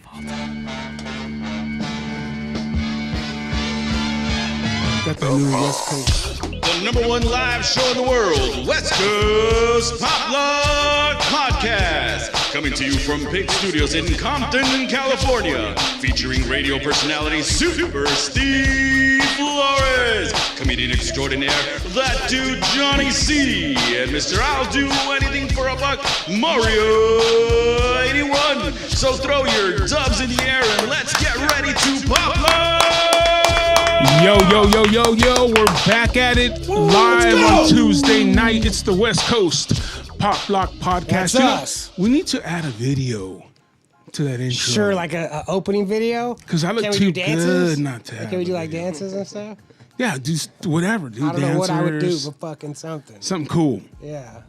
fault. Got the new West Coast. The number one live show in the world, West Coast Poplock Podcast. Coming to you from Pig Studios in Compton, California. Featuring radio personality Super Steve Flores. Comedian extraordinaire, that dude Johnny C. And Mr. I'll Do Anything for a Buck, Mario 81. So throw your dubs in the air and let's get ready to pop lock. Yo, we're back at it live on Tuesday night. It's the West Coast Poplock Podcast. That's us. We need to add a video to that intro. Sure, like a opening video? Because I look Can we too do dances? good not to have Can we do a like video. dances and stuff? Yeah, do whatever. Do I don't know what I would do, dancers, but fucking something. something cool. Yeah.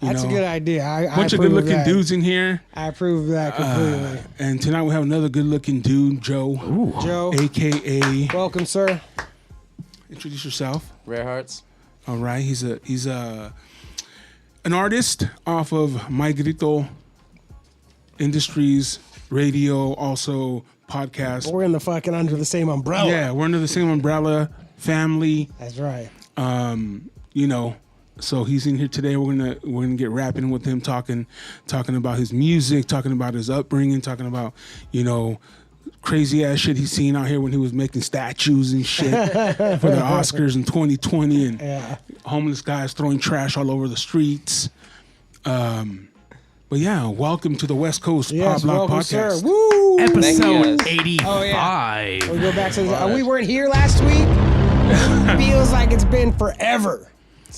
You That's know, a good idea. I Bunch of approve good-looking that. dudes in here. I approve of that completely. And tonight we have another good-looking dude, Joe. Ooh. Joe, A.K.A. welcome, sir. Introduce yourself. Rare Hearts. All right, he's an artist off of My Grito Industries, radio, also podcast. We're in the fucking under the same umbrella. Yeah, we're under the same umbrella, family. That's right. You know, so he's in here today. We're gonna get rapping with him, talking about his music, talking about his upbringing, talking about, you know, crazy ass shit he's seen out here when he was making statues and shit for the Oscars in 2020, and Yeah. homeless guys throwing trash all over the streets. But yeah, welcome to the West Coast Yes, Poplock welcome, Podcast. sir. Woo! Episode Thank you, 85. Oh, yeah. We go back to we weren't here last week. Feels like it's been forever.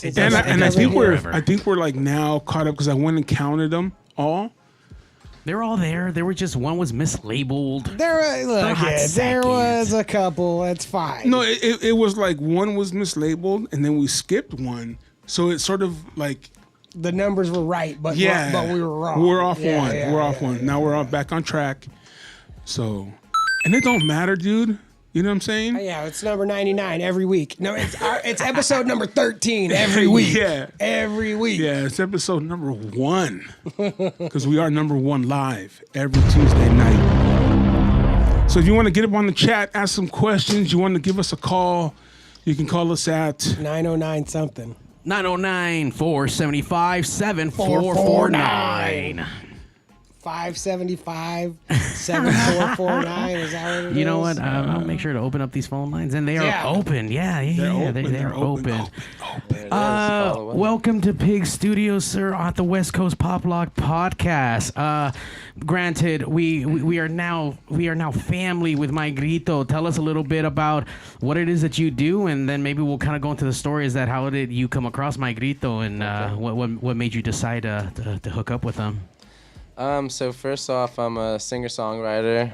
And I think Forever. we're like now caught up because I went and counted them all. They're all there. There were just one was mislabeled. There was a couple. It's fine. No, it was like one was mislabeled and then we skipped one. So it's sort of like, The numbers were right, but yeah, but we were wrong. We're off Yeah, one. yeah, We're off yeah, one. yeah. Now we're back on track. So, and it don't matter, dude. You know what I'm saying? Yeah, it's number 99 every week. No, it's episode number 13 every week. Yeah. Every week. Yeah, it's episode number 1 because we are number 1 live every Tuesday night. So if you want to get up on the chat, ask some questions, you want to give us a call, you can call us at 909 something. 909-475-7449. 575 7449. Is that what it is? You know what? I'll make sure to open up these phone lines, and they are Yeah. open. Yeah, they're open. Follow up. Welcome to Pig Studios, sir, on the West Coast Poplock Podcast. Granted, we are now family with My Grito. Tell us a little bit about what it is that you do, and then maybe we'll kind of go into the story. Is that how did you come across My Grito, and what made you decide to hook up with them? So first off, I'm a singer-songwriter.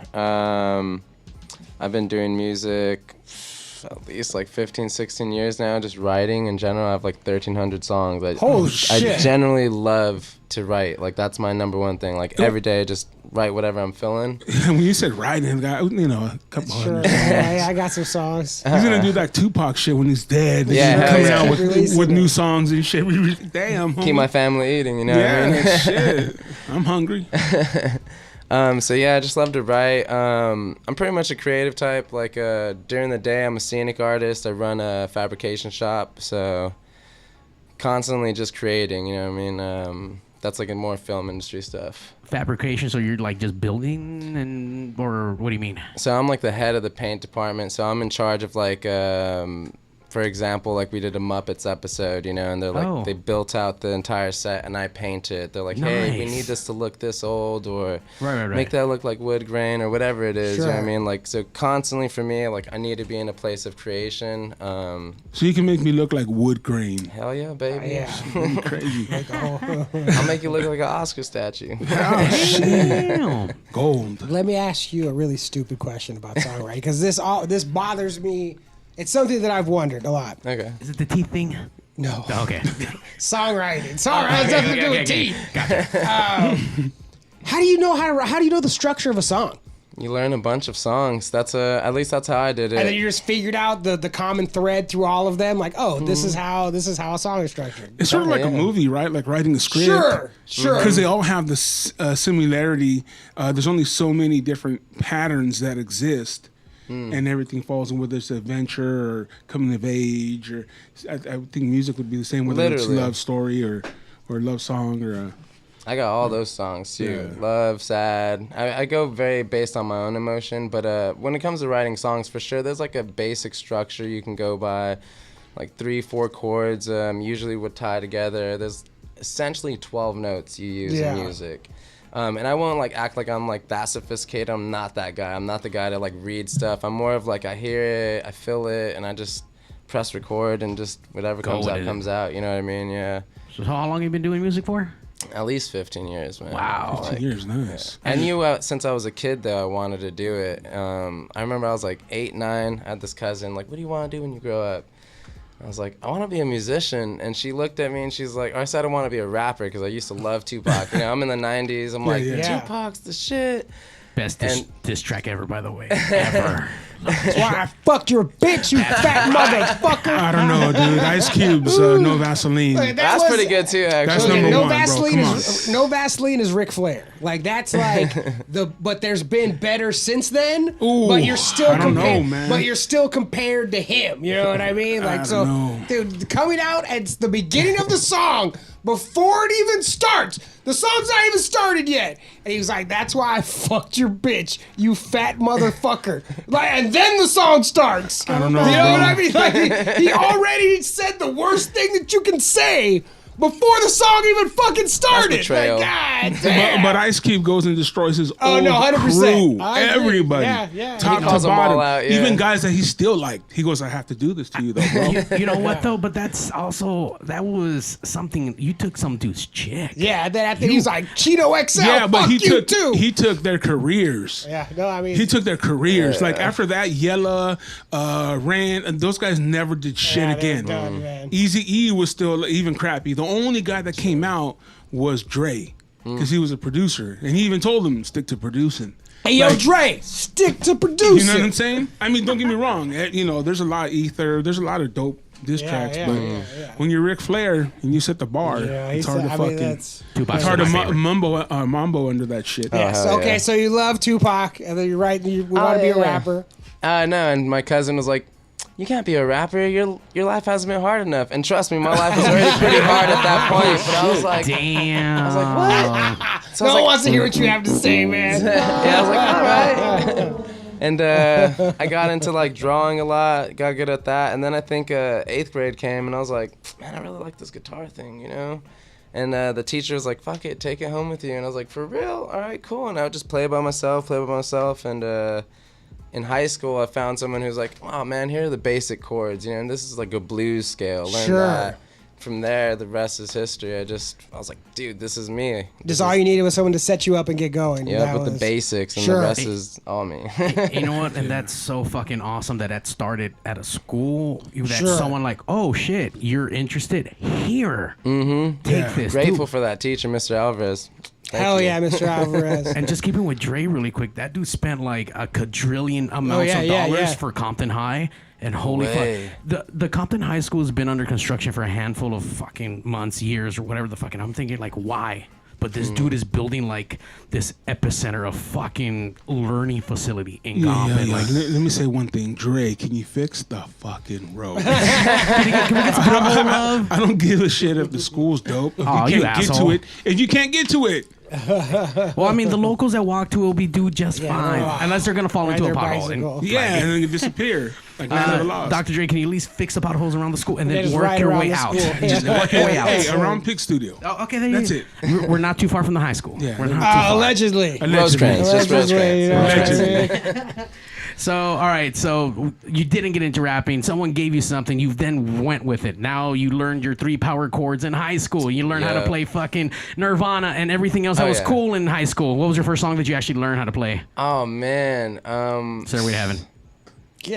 I've been doing music at least like 15, 16 years now, just writing in general. I have like 1,300 songs. Holy shit. I generally love to write. Like that's my number one thing. Like every day, just write whatever I'm feeling. when you said writing, you know, a couple Sure. hundred. Yeah, I got some songs. He's gonna do like Tupac shit when he's dead. Yeah, He's coming hell out yeah. with Releasing new it. songs and shit. Damn, Keep homie. my family eating, you know what I mean? Yeah, shit. I'm hungry. So yeah, I just love to write. I'm pretty much a creative type. Like during the day, I'm a scenic artist. I run a fabrication shop, so constantly just creating. You know what I mean? That's like a more film industry stuff. Fabrication, so you're like just building, or what do you mean? So I'm like the head of the paint department. So I'm in charge of like, for example, like we did a Muppets episode, you know, and they're like they built out the entire set and I painted. They're like, hey, we Nice. need this to look this old, or Right. make that look like wood grain or whatever it is. You know what I Sure. mean? Like, so constantly for me, like I need to be in a place of creation. So you can make me look like wood grain. Hell yeah, baby. Yeah. Crazy. I'll make you look like an Oscar statue. Damn. Gold. Let me ask you a really stupid question about songwriting, because this bothers me. It's something that I've wondered a lot. Okay. Is it the teeth thing? No. Okay. Songwriting has nothing to do with teeth. Gotcha. How do you know the structure of a song? You learn a bunch of songs. At least that's how I did it. And then you just figured out the common thread through all of them. Like, oh, this is how a song is structured. It's sort of like a movie, right? Like writing a script. Sure. Because they all have this similarity. There's only so many different patterns that exist. And everything falls in, whether it's adventure or coming of age, or I think music would be the same, whether it's love story or love song or. I got all those songs too. Yeah. Love, sad. I go very based on my own emotion, but when it comes to writing songs, for sure, there's like a basic structure you can go by, like 3-4 chords. Usually would tie together. There's essentially 12 notes you use in music. And I won't like act like I'm like that sophisticated. I'm not that guy. I'm not the guy to like read stuff. I'm more of like I hear it, I feel it, and I just press record and just whatever comes out comes out. You know what I mean? Yeah. So how long have you been doing music for? At least 15 years, man. Wow. 15 years, nice. Yeah. I knew since I was a kid though I wanted to do it. I remember I was like 8, 9. I had this cousin like, what do you want to do when you grow up? I was like, I want to be a musician. And she looked at me and she's like, I said I want to be a rapper because I used to love Tupac. You know, I'm in the 90s. I'm like, Tupac's the shit. Best diss track ever, by the way. Ever. That's why I fucked your bitch, you fat motherfucker. I don't know, dude. Ice Cube's No Vaseline. That's pretty good too, actually. That's number no one, Vaseline bro. Come is no Vaseline is Ric Flair. Like that's like but there's been better since then. Ooh, but you're still I don't know, man. But you're still compared to him. You know what I mean? Like dude, coming out at the beginning of the song before it even starts. The song's not even started yet. And he was like, that's why I fucked your bitch, you fat motherfucker. Like, and then the song starts. I don't know. You know what I mean? Like, he already said the worst thing that you can say before the song even fucking started. That's betrayal. Like, God damn. But Ice Cube goes and destroys his old 100%. crew. I agree. Everybody. Yeah. Top He to calls them bottom. all out, yeah. Even guys that he still liked. He goes, I have to do this to you, though, bro. You know what though? But that was something you took some dude's chick. Yeah, then after he's like, Cheeto XL, Yeah, but he took their careers. Yeah, no, I mean. He took their careers. Like after that, Yella, Rand, and those guys never did shit again. Eazy-E was still even crappy. The only guy that came out was Dre, because he was a producer, and he even told him stick to producing. Hey, yo, Dre, stick to producing. You know what I'm saying? I mean, don't get me wrong. You know, there's a lot of ether. There's a lot of dope diss tracks, but when you're Ric Flair and you set the bar, it's hard to fucking. It's hard to mambo under that shit. Yes. Okay, so you love Tupac, and then you're right. You want to be a rapper. No, and my cousin was like, you can't be a rapper. Your life hasn't been hard enough. And trust me, my life was already pretty hard at that point. But I was like, damn. I was like, what? So no one wants to hear what you have to say, man. Yeah, I was like, all right. And I got into like drawing a lot, got good at that. And then I think 8th grade came, and I was like, man, I really like this guitar thing, you know? And the teacher was like, fuck it, take it home with you. And I was like, for real? All right, cool. And I would just play by myself. And in high school, I found someone who's like, oh man, here are the basic chords, you know, and this is like a blues scale. Learn that. From there, the rest is history. I was like, dude, this is me. Just all you needed was someone to set you up and get going. Yeah, with the basics, and the rest is all me. You know what? And that's so fucking awesome that started at a school. That someone like, oh shit, you're interested here. Mm-hmm. Take this. Grateful for that teacher, Mr. Alvarez. Hell yeah, Mr. Alvarez. And just keeping with Dre really quick, that dude spent like a quadrillion amounts of dollars for Compton High. And holy fuck, the Compton High School has been under construction for a handful of fucking months, years, or whatever the fucking. I'm thinking like, why? But this dude is building like this epicenter of fucking learning facility in Compton. Like, let me say one thing, Dre. Can you fix the fucking road? Can we get some pothole love? I don't give a shit if the school's dope. If you can't get to it, if you can't get to it. Well, I mean, the locals that walk to will be do just fine, unless they're gonna fall into a pothole. And then disappear. Like Dr. Dre, can you at least fix the potholes around the school and then work your way out? Just work your way out. Hey, around Pig Studio. Oh, okay, that's it. We're not too far from the high school. Yeah. We're not too far. Allegedly. Just Rosecrans. So, all right. So you didn't get into rapping. Someone gave you something. You then went with it. Now you learned your 3 power chords in high school. You learned how to play fucking Nirvana and everything else that was cool in high school. What was your first song that you actually learned how to play? Oh man. Sir, we haven't.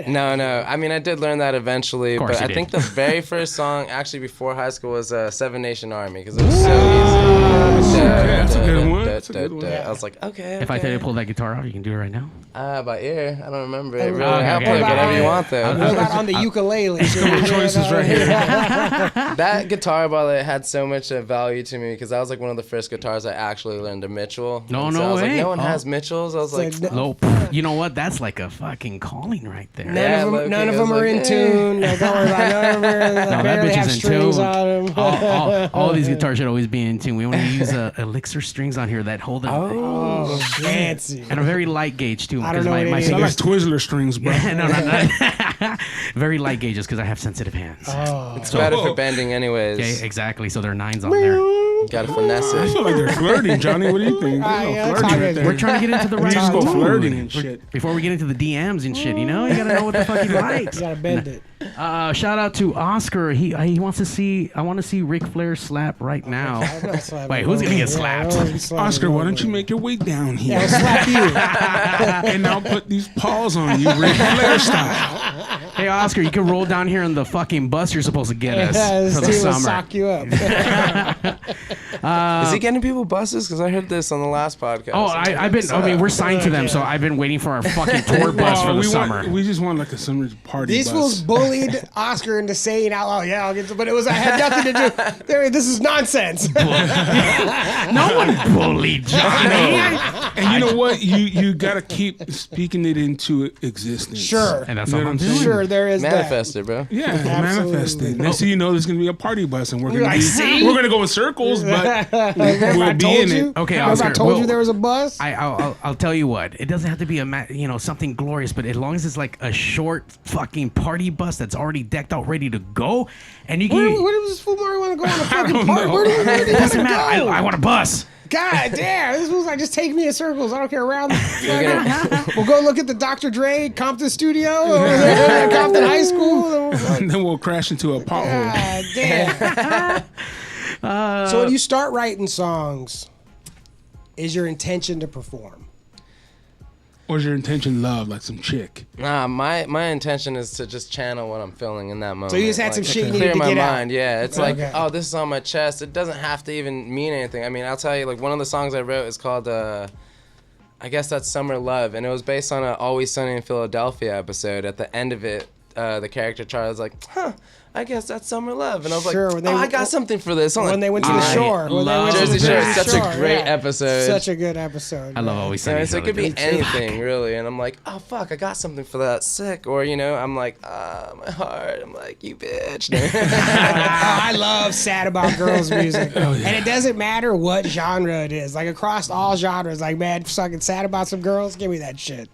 No. I mean, I did learn that eventually, but I think the very first song, actually before high school, was Seven Nation Army, because it was so easy. That's a good one. I was like, okay. If I tell you to pull that guitar out, you can do it right now. By ear. I don't remember it. Okay, Really. I'll okay, play okay. whatever you want, though. What about on the ukulele? choices right here. That guitar, by the way, had so much value to me because that was like one of the first guitars I actually learned a Mitchell. No, And so no I was way. like, no one Oh. has Mitchells. I was like, Nope. You know what? That's like a fucking calling right there. None of them I was are in like, tune. Like, don't worry about it. None of them are, No, that barely bitch have is in strings tune. on them. All these guitars should always be in tune. We want to use elixir strings on here that hold it. Oh, fancy. And a very light gauge too. I don't because know what it my is. I fingers. like Twizzler strings, bro. No. Very light gauges because I have sensitive hands. Oh. it's better for bending anyways. Okay, exactly. So there are 9s on there. You gotta finesse I it. feel like they're flirting, Johnny. What do you think? yeah, that's Flirting how right there. We're trying to get into the right just go mood. flirting and shit. Before we get into the DMs and shit, you know, you gotta know what the fuck he likes. You gotta bend it. Shout out to Oscar. He wants to see. I want to see Ric Flair slap right now. I'm not slapping Wait, who's gonna get nobody. slapped? I don't wanna be slapping Oscar, why don't nobody. you make your way down Yeah, I'll here slap you. and I'll put these paws on you, Ric Flair style. Hey, Oscar, you can roll down here in the fucking bus you're supposed to get us Yeah, this for the team will summer. sock you up. Is he getting people buses? Because I heard this on the last podcast. Oh, I've been. I mean, we're signed to them, so I've been waiting for our fucking tour bus for the we summer. we just want like a summer party These bus. fools bullied Oscar into saying out loud, "Yeah, I'll get to," but it had nothing to do. This is nonsense. No one bullied Johnny. And you know what? You gotta keep speaking it into existence. Sure. And that's You know all I'm what I'm saying? doing. Sure, there is Manifest it, bro. Yeah, Absolutely. manifest it. Next thing you know, there's gonna be a party bus, and we're gonna like, see? we're gonna go in circles, but Remember we'll I be told in you? it. Okay, Remember Oscar, I told we'll- you there was a bus. I'll tell you what. It doesn't have to be something glorious, but as long as it's like a short fucking party bus that's already decked out, ready to go, and you Where can. does this fool Mario want to go on a fucking don't party? know. Where do you It doesn't want to matter. go? I want a bus. God damn, this was like, just take me in circles. I don't care around. We'll go look at the Dr. Dre Compton studio over there at Compton High School. And then we'll crash into a pothole. God damn. So when you start writing songs, is your intention to perform? Or is your intention love, like some chick? Nah, my intention is to just channel what I'm feeling in that moment. So you just had some shit you needed clear to my get out. mind. Yeah, it's Okay. like, oh, this is on my chest. It doesn't have to even mean anything. I mean, I'll tell you, like one of the songs I wrote is called, I guess that's Summer Love, and it was based on an Always Sunny in Philadelphia episode. At the end of it, the character Charlie was like, huh, I guess that's Summer Love. And I was Sure, like, when they I went- got something for this. I'm When like, they went to the I shore. When they love went to the Jersey Shore is Jersey such a Shore, great yeah. episode. Such a good episode. I love Always Sunny. Yeah, in so it could be Philadelphia. anything, really. And I'm like, oh, fuck, I got something for that. Sick. Or, I'm like, my heart. I'm like, you bitch. I love sad about girls music. And it doesn't matter what genre it is. Like across all genres, like, man, fucking sad about some girls, give me that shit.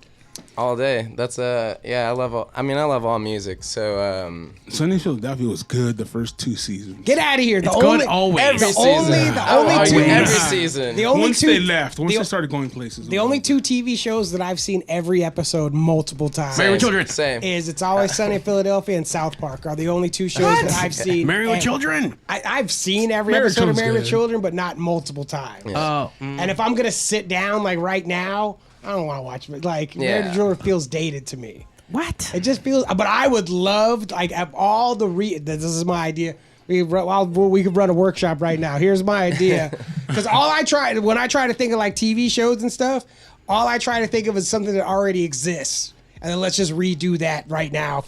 All day. That's I love all music. So Sunny in Philadelphia was good the first 2 seasons. Get out of here. It's good always. every the season. only I'll argue two every season. The only Once two they left, once the- they started going places. the only 2 TV shows that I've seen every episode multiple times Married with Children. Same. is It's Always Sunny in Philadelphia and South Park are the only 2 shows What? that I've seen. Married with And Children. I've seen every Married episode of Children's Married with good. Children, but not multiple times. Oh, And if I'm gonna sit down like right now, I don't want to watch it. Like Married with Children feels dated to me. what? It just feels. But I would love like of all the this is my idea. We could run a workshop right now. Here's my idea. Because when I try to think of like TV shows and stuff, all I try to think of is something that already exists, and then let's just redo that right now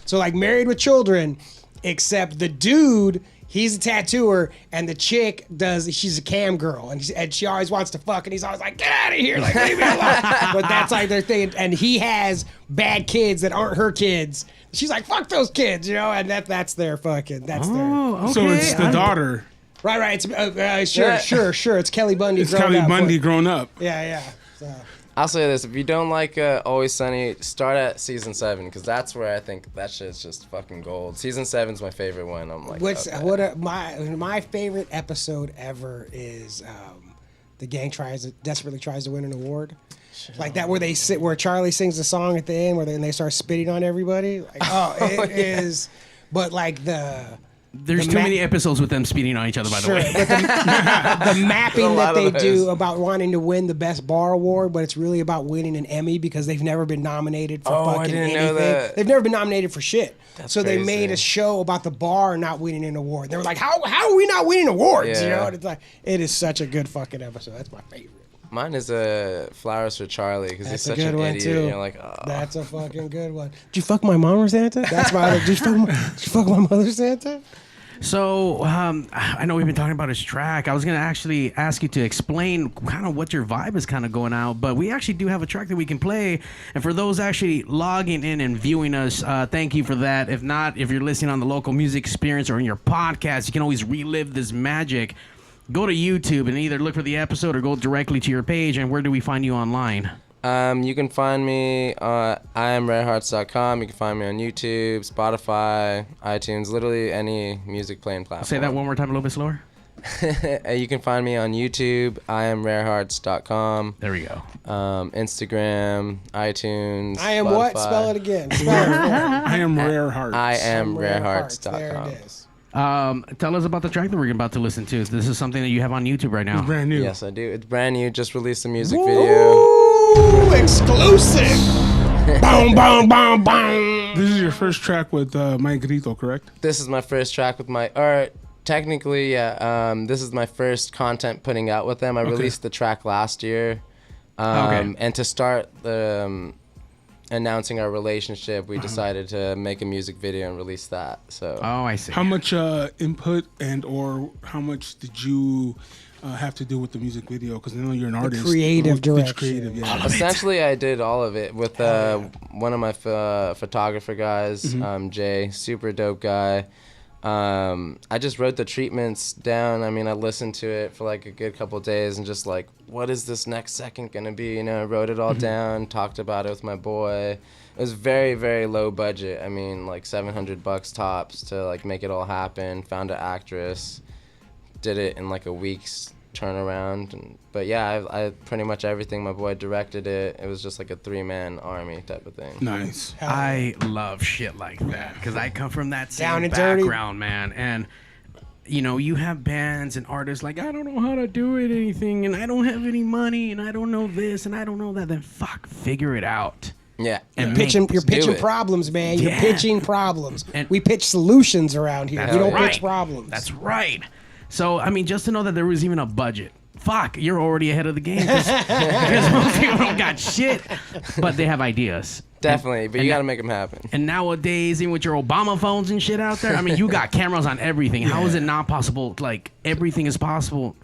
so like Married with Children, except the dude. He's a tattooer, and the chick she's a cam girl, and she always wants to fuck, and he's always like, get out of here, like, leave me alone. But that's like their thing, and he has bad kids that aren't her kids. She's like, fuck those kids, and that's their fucking, that's Oh, okay. So it's the daughter. Right, it's, sure, it's Kelly Bundy It's grown Kelly up, Bundy but- grown up. Yeah, so. I'll say this: if you don't like Always Sunny, start at season 7 because that's where I think that shit's just fucking gold. Season 7's my favorite one. I'm like, okay. My favorite episode ever is the gang desperately tries to win an award. Like that where Charlie sings the song at the end where they start spitting on everybody. Like, it is, but like There's the too many episodes with them speeding on each other, by the way. but the mapping A that lot they of those. do about wanting to win the best bar award, but it's really about winning an Emmy because they've never been nominated for I fucking didn't anything. know that. They've never been nominated for shit. So they crazy. made a show about the bar not winning an award. They were like, how are we not winning awards? Yeah. And it's like, it is such a good fucking episode. That's my favorite. Mine is Flowers for Charlie because he's That's a such good an one, idiot. too. You're like, oh. That's a fucking good one. Did you fuck my mom or Santa? That's my other. Did you fuck my mother, Santa? So, I know we've been talking about his track. I was going to actually ask you to explain kind of what your vibe is kind of going out, but we actually do have a track that we can play. And for those actually logging in and viewing us, thank you for that. If not, if you're listening on the local music experience or in your podcast, you can always relive this magic. Go to YouTube and either look for the episode or go directly to your page. And where do we find you online? You can find me on IamRareHearts.com. You can find me on YouTube, Spotify, iTunes, literally any music playing platform. Say that one more time a little bit slower. You can find me on YouTube, IamRareHearts.com. There we go. Instagram, iTunes, I am Spotify. what? Spell it again. Spell it again. I am Rare Hearts. IamRareHearts.com. There it is. Tell us about the track that we're about to listen to. This is something that you have on YouTube right now. It's brand new. Yes, I do. It's brand new. Just released a music video. Ooh, exclusive. Boom, boom, boom, boom. This is your first track with Mike Grito, correct? This is my first track with my, or technically, yeah. This is my first content putting out with them. I released the track last year, and to start the announcing our relationship, we decided to make a music video and release that. So. Oh, I see. How much input and or how much did you have to do with the music video? Because I know you're an artist. Creative direction. Creative, yeah. Essentially, I did all of it with one of my photographer guys, Jay, super dope guy. I just wrote the treatments down. I mean, I listened to it for like a good couple of days and just like, what is this next second gonna be? You know, I wrote it all down, talked about it with my boy. It was very, very low budget. I mean, like $700 tops to like make it all happen. Found an actress, did it in like a week's turnaround. But yeah, I pretty much everything. My boy directed it. It was just like a 3-man army type of thing. Nice. I love shit like that because I come from that Down same and dirty. background, man. And you know, you have bands and artists like, I don't know how to do it, anything, and I don't have any money, and I don't know this, and I don't know that. Then fuck, figure it out. Yeah. And You're Do pitching it. problems, man. You're Yeah. pitching problems. And- We pitch solutions around here. That's We don't right. pitch problems. That's right. So, I mean, just to know that there was even a budget. Fuck, you're already ahead of the game because most people don't got shit, but they have ideas. Definitely, but you got to make them happen. And nowadays, even with your Obama phones and shit out there, I mean, you got cameras on everything. How is it not possible? Like, everything is possible.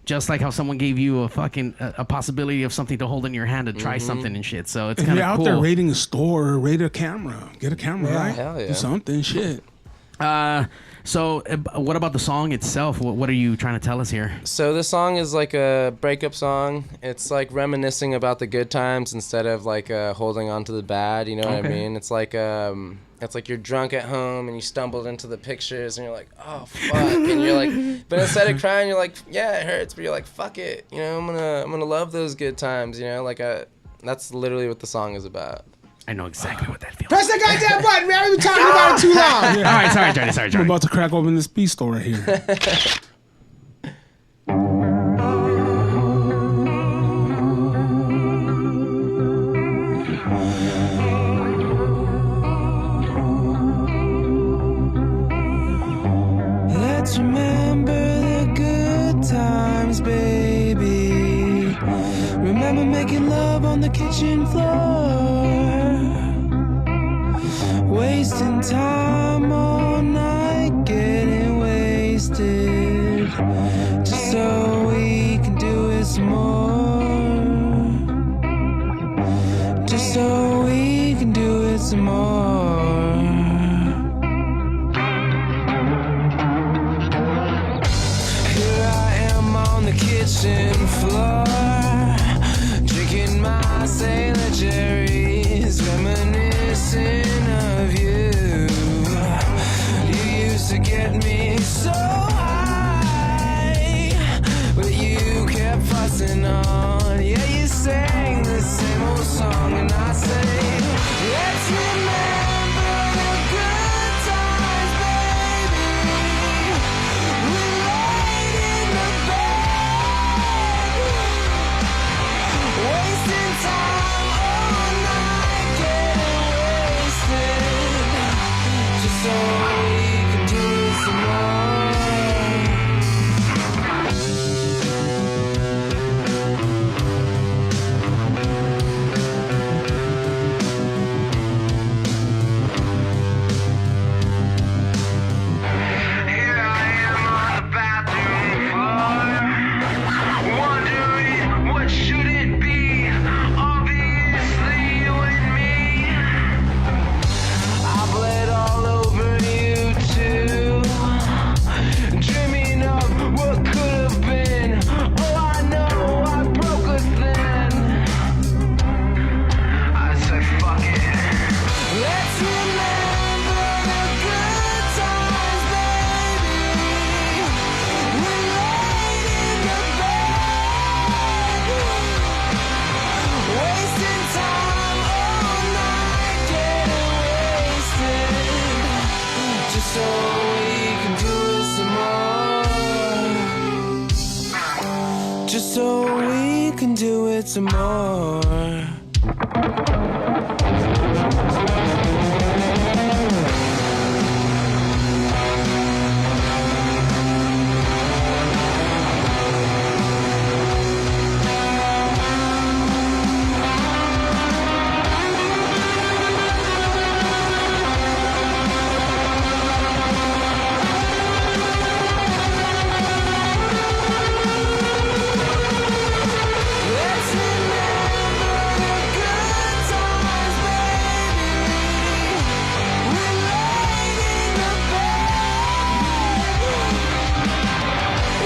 Just like how someone gave you a fucking a possibility of something to hold in your hand to try something and shit. So it's If kind you're of out cool. there rating a store, rate a camera. Get a camera, right? Hell yeah. Do something, shit. So what about the song itself? What are you trying to tell us here? So this song is like a breakup song. It's like reminiscing about the good times instead of like holding on to the bad. You know what I Okay. mean? It's like you're drunk at home and you stumbled into the pictures and you're like, oh fuck, and you're like, but instead of crying, you're like, yeah, it hurts, but you're like, fuck it, you know, I'm gonna love those good times, you know, like that's literally what the song is about. I know exactly what that feels. Press the goddamn button, man. We've been talking about it too long. All right, sorry, Johnny. I'm about to crack open this beat store right here. Let's remember the good times, baby. Remember making love on the kitchen floor. Wasting time all night, getting wasted. Just so we can do it some more. Just so we can do it some more. Here I am on the kitchen floor, drinking my Sailor Jerry's, reminiscing of you. You used to get me so high, but you kept fussing on. Yeah, you sang the same old song, and I say, let's remember the good times, baby. We laid in the bed, wasting time it some more. Let's remember the good times, baby. We laid in the bed,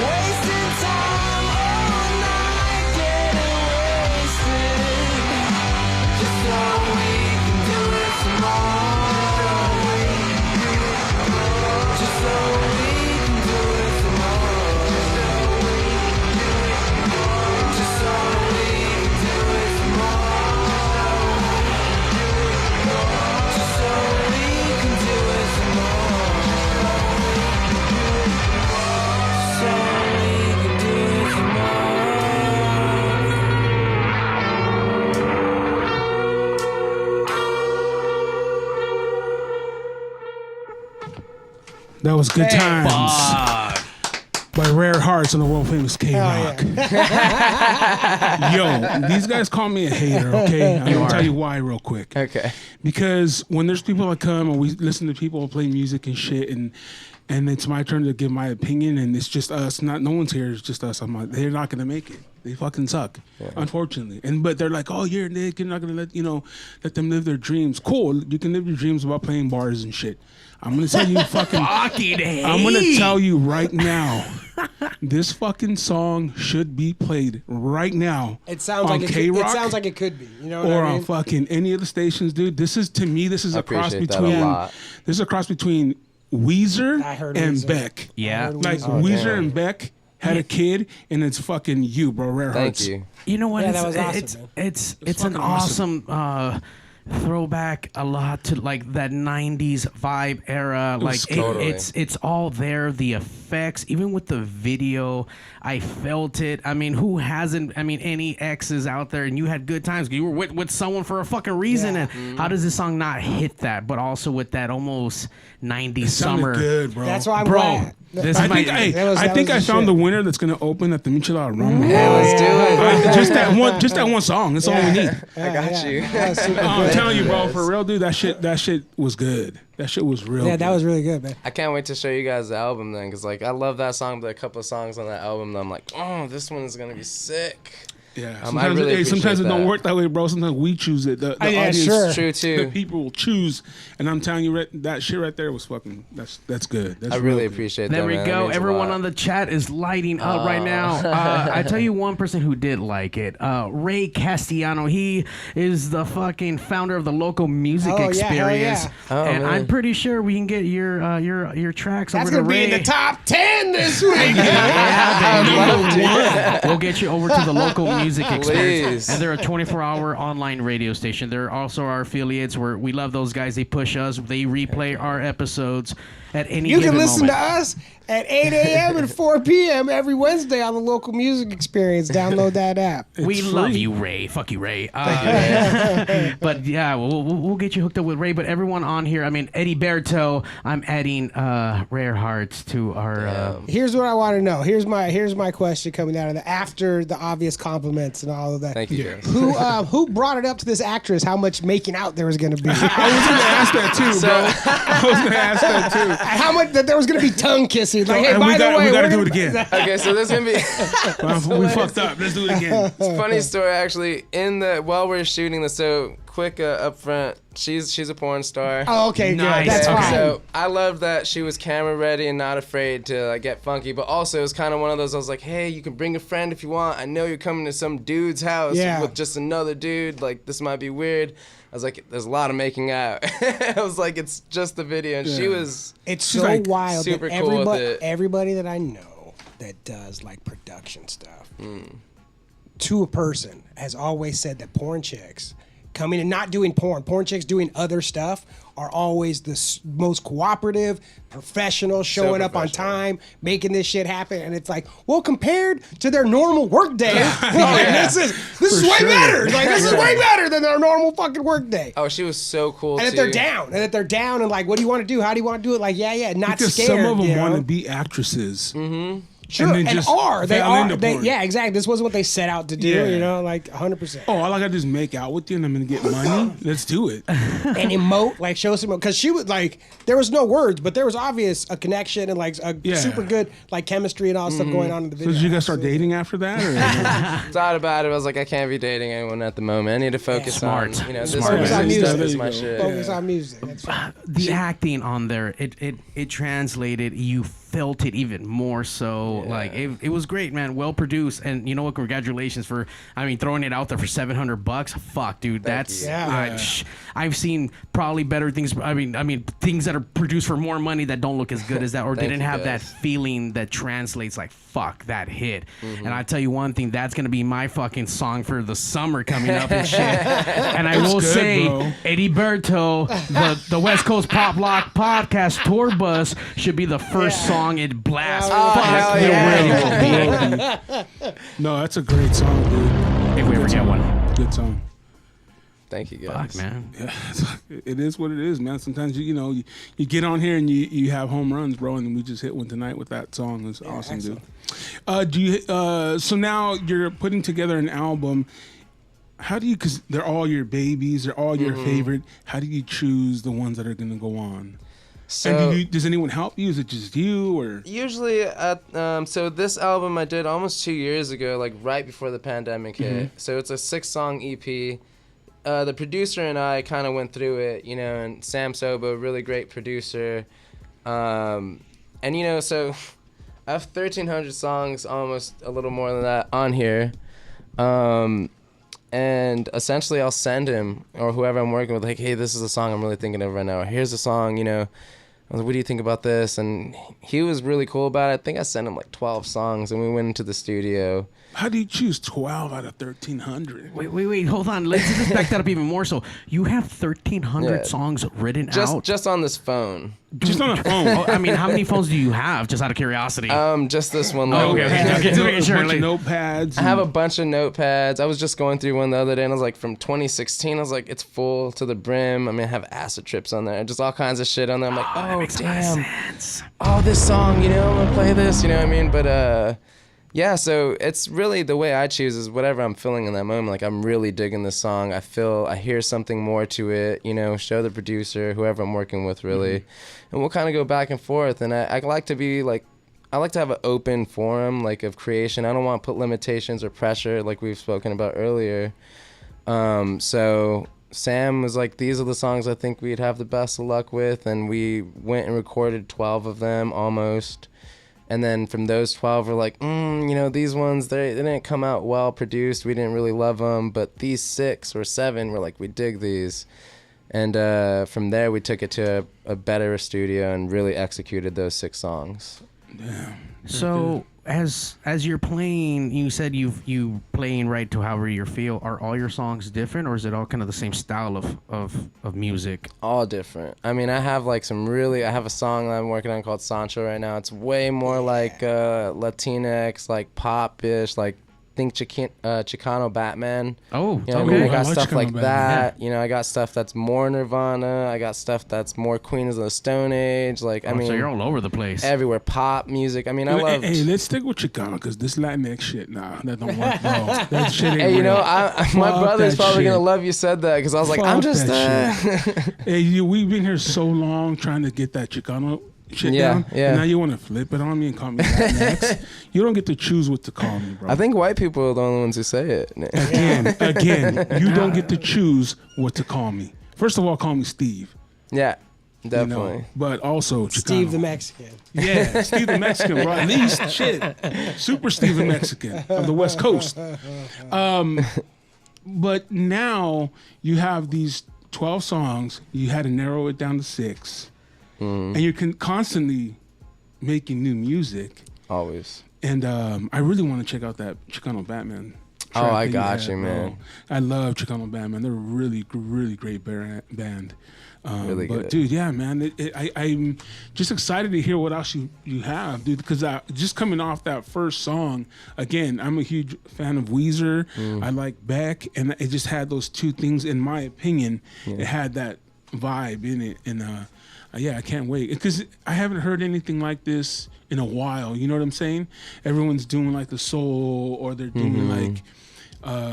wasting time all night, getting wasted, just so we can do it some more. Just so we can do it some more. Just so we can do it some more. Just so we can do it some more. So we can do it some That was Good Hey, Times by Rare Hearts on the world famous K-Rock. Yo, these guys call me a hater, okay? I'm going to tell you why real quick. Okay. Because when there's people that come and we listen to people play music and shit, and it's my turn to give my opinion, and it's just us, no one's here, it's just us. I'm like, they're not gonna make it. They fucking suck, unfortunately. But they're like, oh, you're Nick, you're not gonna let them live their dreams. Cool, you can live your dreams about playing bars and shit. I'm gonna tell you I'm gonna tell you right now, this fucking song should be played right now. It sounds on like K-Rock, it sounds like it could be. You know what or I mean? on fucking any of the stations, dude. This is I a cross appreciate that a between lot. this is a cross between Weezer I heard and Weezer. Beck. Yeah. Like Oh, Weezer damn. and Beck had a kid, and it's fucking you, bro. Rare Thank Hearts. you. You know what? Yeah, it's, that was awesome, it's, man. it's an fucking awesome throwback a lot to like that 90s vibe era. Like totally. it's all there. The effects, even with the video, I felt it. I mean, who hasn't? I mean, any exes out there, and you had good times. You were with someone for a fucking reason. Yeah. And how does this song not hit that? But also with that almost 90s It sounded summer. good, bro. That's why I'm Bro, glad. this I is think, my. that was I the found shit. the winner that's gonna open at the Michelada Rumble. Yeah, let's do it. Just that one song. That's all we need. I got you. That was super I'm good. telling you, bro, for real, dude. That shit was good. That shit was real. Yeah, that good. was really good, man. I can't wait to show you guys the album then, because like I love that song, but a couple of songs on that album, I'm like, oh, this one is gonna be sick. Yeah. I Sometimes, really sometimes it appreciate don't that. work that way, bro. Sometimes we choose it. The yeah, audience, sure. True the too. people will choose. And I'm telling you, that shit right there was fucking. That's good. That's I really real good. appreciate There that. we man. That go. means a Everyone lot. on the chat is lighting up right now. I tell you one person who did like it. Ray Castellano. He is the fucking founder of the local music Oh, yeah, hell experience. yeah. Oh, And man. I'm pretty sure we can get your tracks That's over to gonna be Ray. in the top 10 this week. We'll get you over to the local music experience. Please. And they're a 24-hour online radio station. They're also our affiliates where we love those guys. They push us. They replay our episodes at any You given can listen moment. to us at 8 a.m. and 4 p.m. every Wednesday on the local music experience. Download that app. We It's love free. you, Ray. Fuck you, Ray. But yeah, we'll get you hooked up with Ray. But everyone on here, I mean, Eddie Berto, I'm adding Rare Hearts to our. Here's what I want to know. Here's my question coming out of the after the obvious compliments and all of that. Thank you, James. Who brought it up to this actress how much making out there was going to be? I was gonna ask that too, bro. I was gonna ask that too. How much that there was going to be tongue kissing? Like, hey, And by the way, we gotta we're do gonna- it again. Okay, so this is gonna be We fucked up. Let's do it again. funny story actually. While we're shooting this, so quick up front, she's a porn star. Oh, okay, Nice. good. That's Okay. fine. So I love that she was camera ready and not afraid to like, get funky, but also it was kind of one of those. I was like, hey, you can bring a friend if you want. I know you're coming to some dude's house Yeah. with just another dude. Like this might be weird. I was like, there's a lot of making out. I was like, it's just the video, and she Yeah. was. It's She's so like wild super that cool with it. everybody that I know that does like production stuff to a person has always said that porn chicks coming and not doing porn. Porn chicks doing other stuff are always the most cooperative, professional, showing up on time, making this shit happen. And it's like, well, compared to their normal work day, this is way better. Like, this is way better than their normal fucking work day. Oh, she was so cool, and too. if they're down, and like, what do you want to do? How do you want to do it? Like, not because scared. some of them you know? want to be actresses. Mm-hmm. Sure, and they are. Yeah, exactly. This wasn't what they set out to do, you know, like 100%. Oh, all I got to do is make out with you and I'm going to get money? Let's do it. And emote, like show some, because she was like, there was no words, but there was obvious a connection and like a super good like chemistry and all stuff going on in the video. So did you guys start dating after that? Or? Thought about it. I was like, I can't be dating anyone at the moment. I need to focus on, you know, this Focus on music. This is my shit. Focus on music. That's right. The acting on there, it translated. You felt it even more so. Like it was great, man. Well produced, and you know what? Congratulations for, throwing it out there for $700. Fuck, dude, that's I've seen probably better things. I mean, things that are produced for more money that don't look as good as that, or didn't have that feeling that translates. Like, fuck, that hit. And I tell you one thing, that's gonna be my fucking song for the summer coming up and shit. And I will say, bro. Eddie Berto, the West Coast Pop Lock Podcast tour bus should be the first song it blasts. Hell yeah. No, that's a great song, dude. If we ever get one. Good song. Thank you, guys. Fuck, man. Yeah, it is what it is, man. Sometimes you get on here and you have home runs, bro, and we just hit one tonight with that song. It's awesome, excellent. dude. So now you're putting together an album. How do you? Because they're all your babies, they're all your favorite. How do you choose the ones that are going to go on? So, and does anyone help you? Is it just you, or usually so this album I did almost 2 years ago, like right before the pandemic hit. So it's a 6-song EP. The producer and I kind of went through it, you know, and Sam Sobo, really great producer. And you know, so I have 1,300 songs, almost a little more than that on here. And essentially I'll send him or whoever I'm working with, like, hey, this is a song I'm really thinking of right now. Or here's a song, you know. I was like, what do you think about this? And he was really cool about it. I think I sent him like 12 songs, and we went into the studio. how do you choose 12 out of 1,300? Wait, hold on. Let's just back that up even more. So you have 1,300 songs written out? Just on this phone. Just on a phone. I mean, how many phones do you have, just out of curiosity? Just this one. Okay. Just making sure. Bunch of notepads. I have a bunch of notepads. I was just going through one the other day, and I was like, from 2016, I was like, it's full to the brim. I mean, I have acid trips on there, just all kinds of shit on there. I'm like, oh damn. Oh, this song, you know, I'm gonna play this, you know what I mean? But yeah, so it's really the way I choose is whatever I'm feeling in that moment. Like, I'm really digging this song. I hear something more to it, you know, show the producer, whoever I'm working with, really. And we'll kind of go back and forth. And I like to be like, I like to have an open forum, like, of creation. I don't want to put limitations or pressure, like we've spoken about earlier. So Sam was like, these are the songs I think we'd have the best of luck with. And we went and recorded 12 of them almost. And then from those 12, we're like, you know, these ones, they didn't come out well produced. We didn't really love them. But these 6 or 7, we're like, we dig these. And from there, we took it to a better studio and really executed those 6 songs. Damn. So as you're playing, you said you playing right to however you feel. Are all your songs different, or is it all kind of the same style of music? All different. I mean, I have like I have a song that I'm working on called Sancho right now. It's way more like Latinx, like pop-ish, like think Chicano Batman. Oh, you know okay. what I mean? I got I like stuff Chicano like Batman. that. You know, I got stuff that's more Nirvana. I got stuff that's more Queens of the Stone Age. Like, I mean, so you're all over the place. everywhere. Pop music. I mean, I love. Hey, let's stick with Chicano, because this Latinx shit, nah, that don't work, bro. That shit ain't Hey, you know, real. my brother's that probably shit. gonna love you said that, because I was like, Fuck I'm just. that Hey, we've been here so long trying to get that Chicano shit Yeah, down. yeah. And now you want to flip it on me and call me Latinx? You don't get to choose what to call me, bro. I think white people are the only ones who say it. Again, you don't get to choose what to call me. First of all, call me Steve. Yeah, You definitely. know, but also Chicano. Steve the Mexican. Yeah, Steve the Mexican, bro. At least, shit. Super Steve the Mexican of the West Coast. But now you have these 12 songs. You had to narrow it down to 6. And you're constantly making new music. Always. And I really want to check out that Chicano Batman Oh, I that you got had, you, bro. man. I love Chicano Band, man. They're a really, really great band. Really but good. dude, yeah, man, I'm just excited to hear what else you have, dude. Because just coming off that first song, again, I'm a huge fan of Weezer. I like Beck, and it just had those two things, in my opinion. It had that vibe in it, and yeah, I can't wait because I haven't heard anything like this in a while. You know what I'm saying? Everyone's doing like the soul, or they're doing like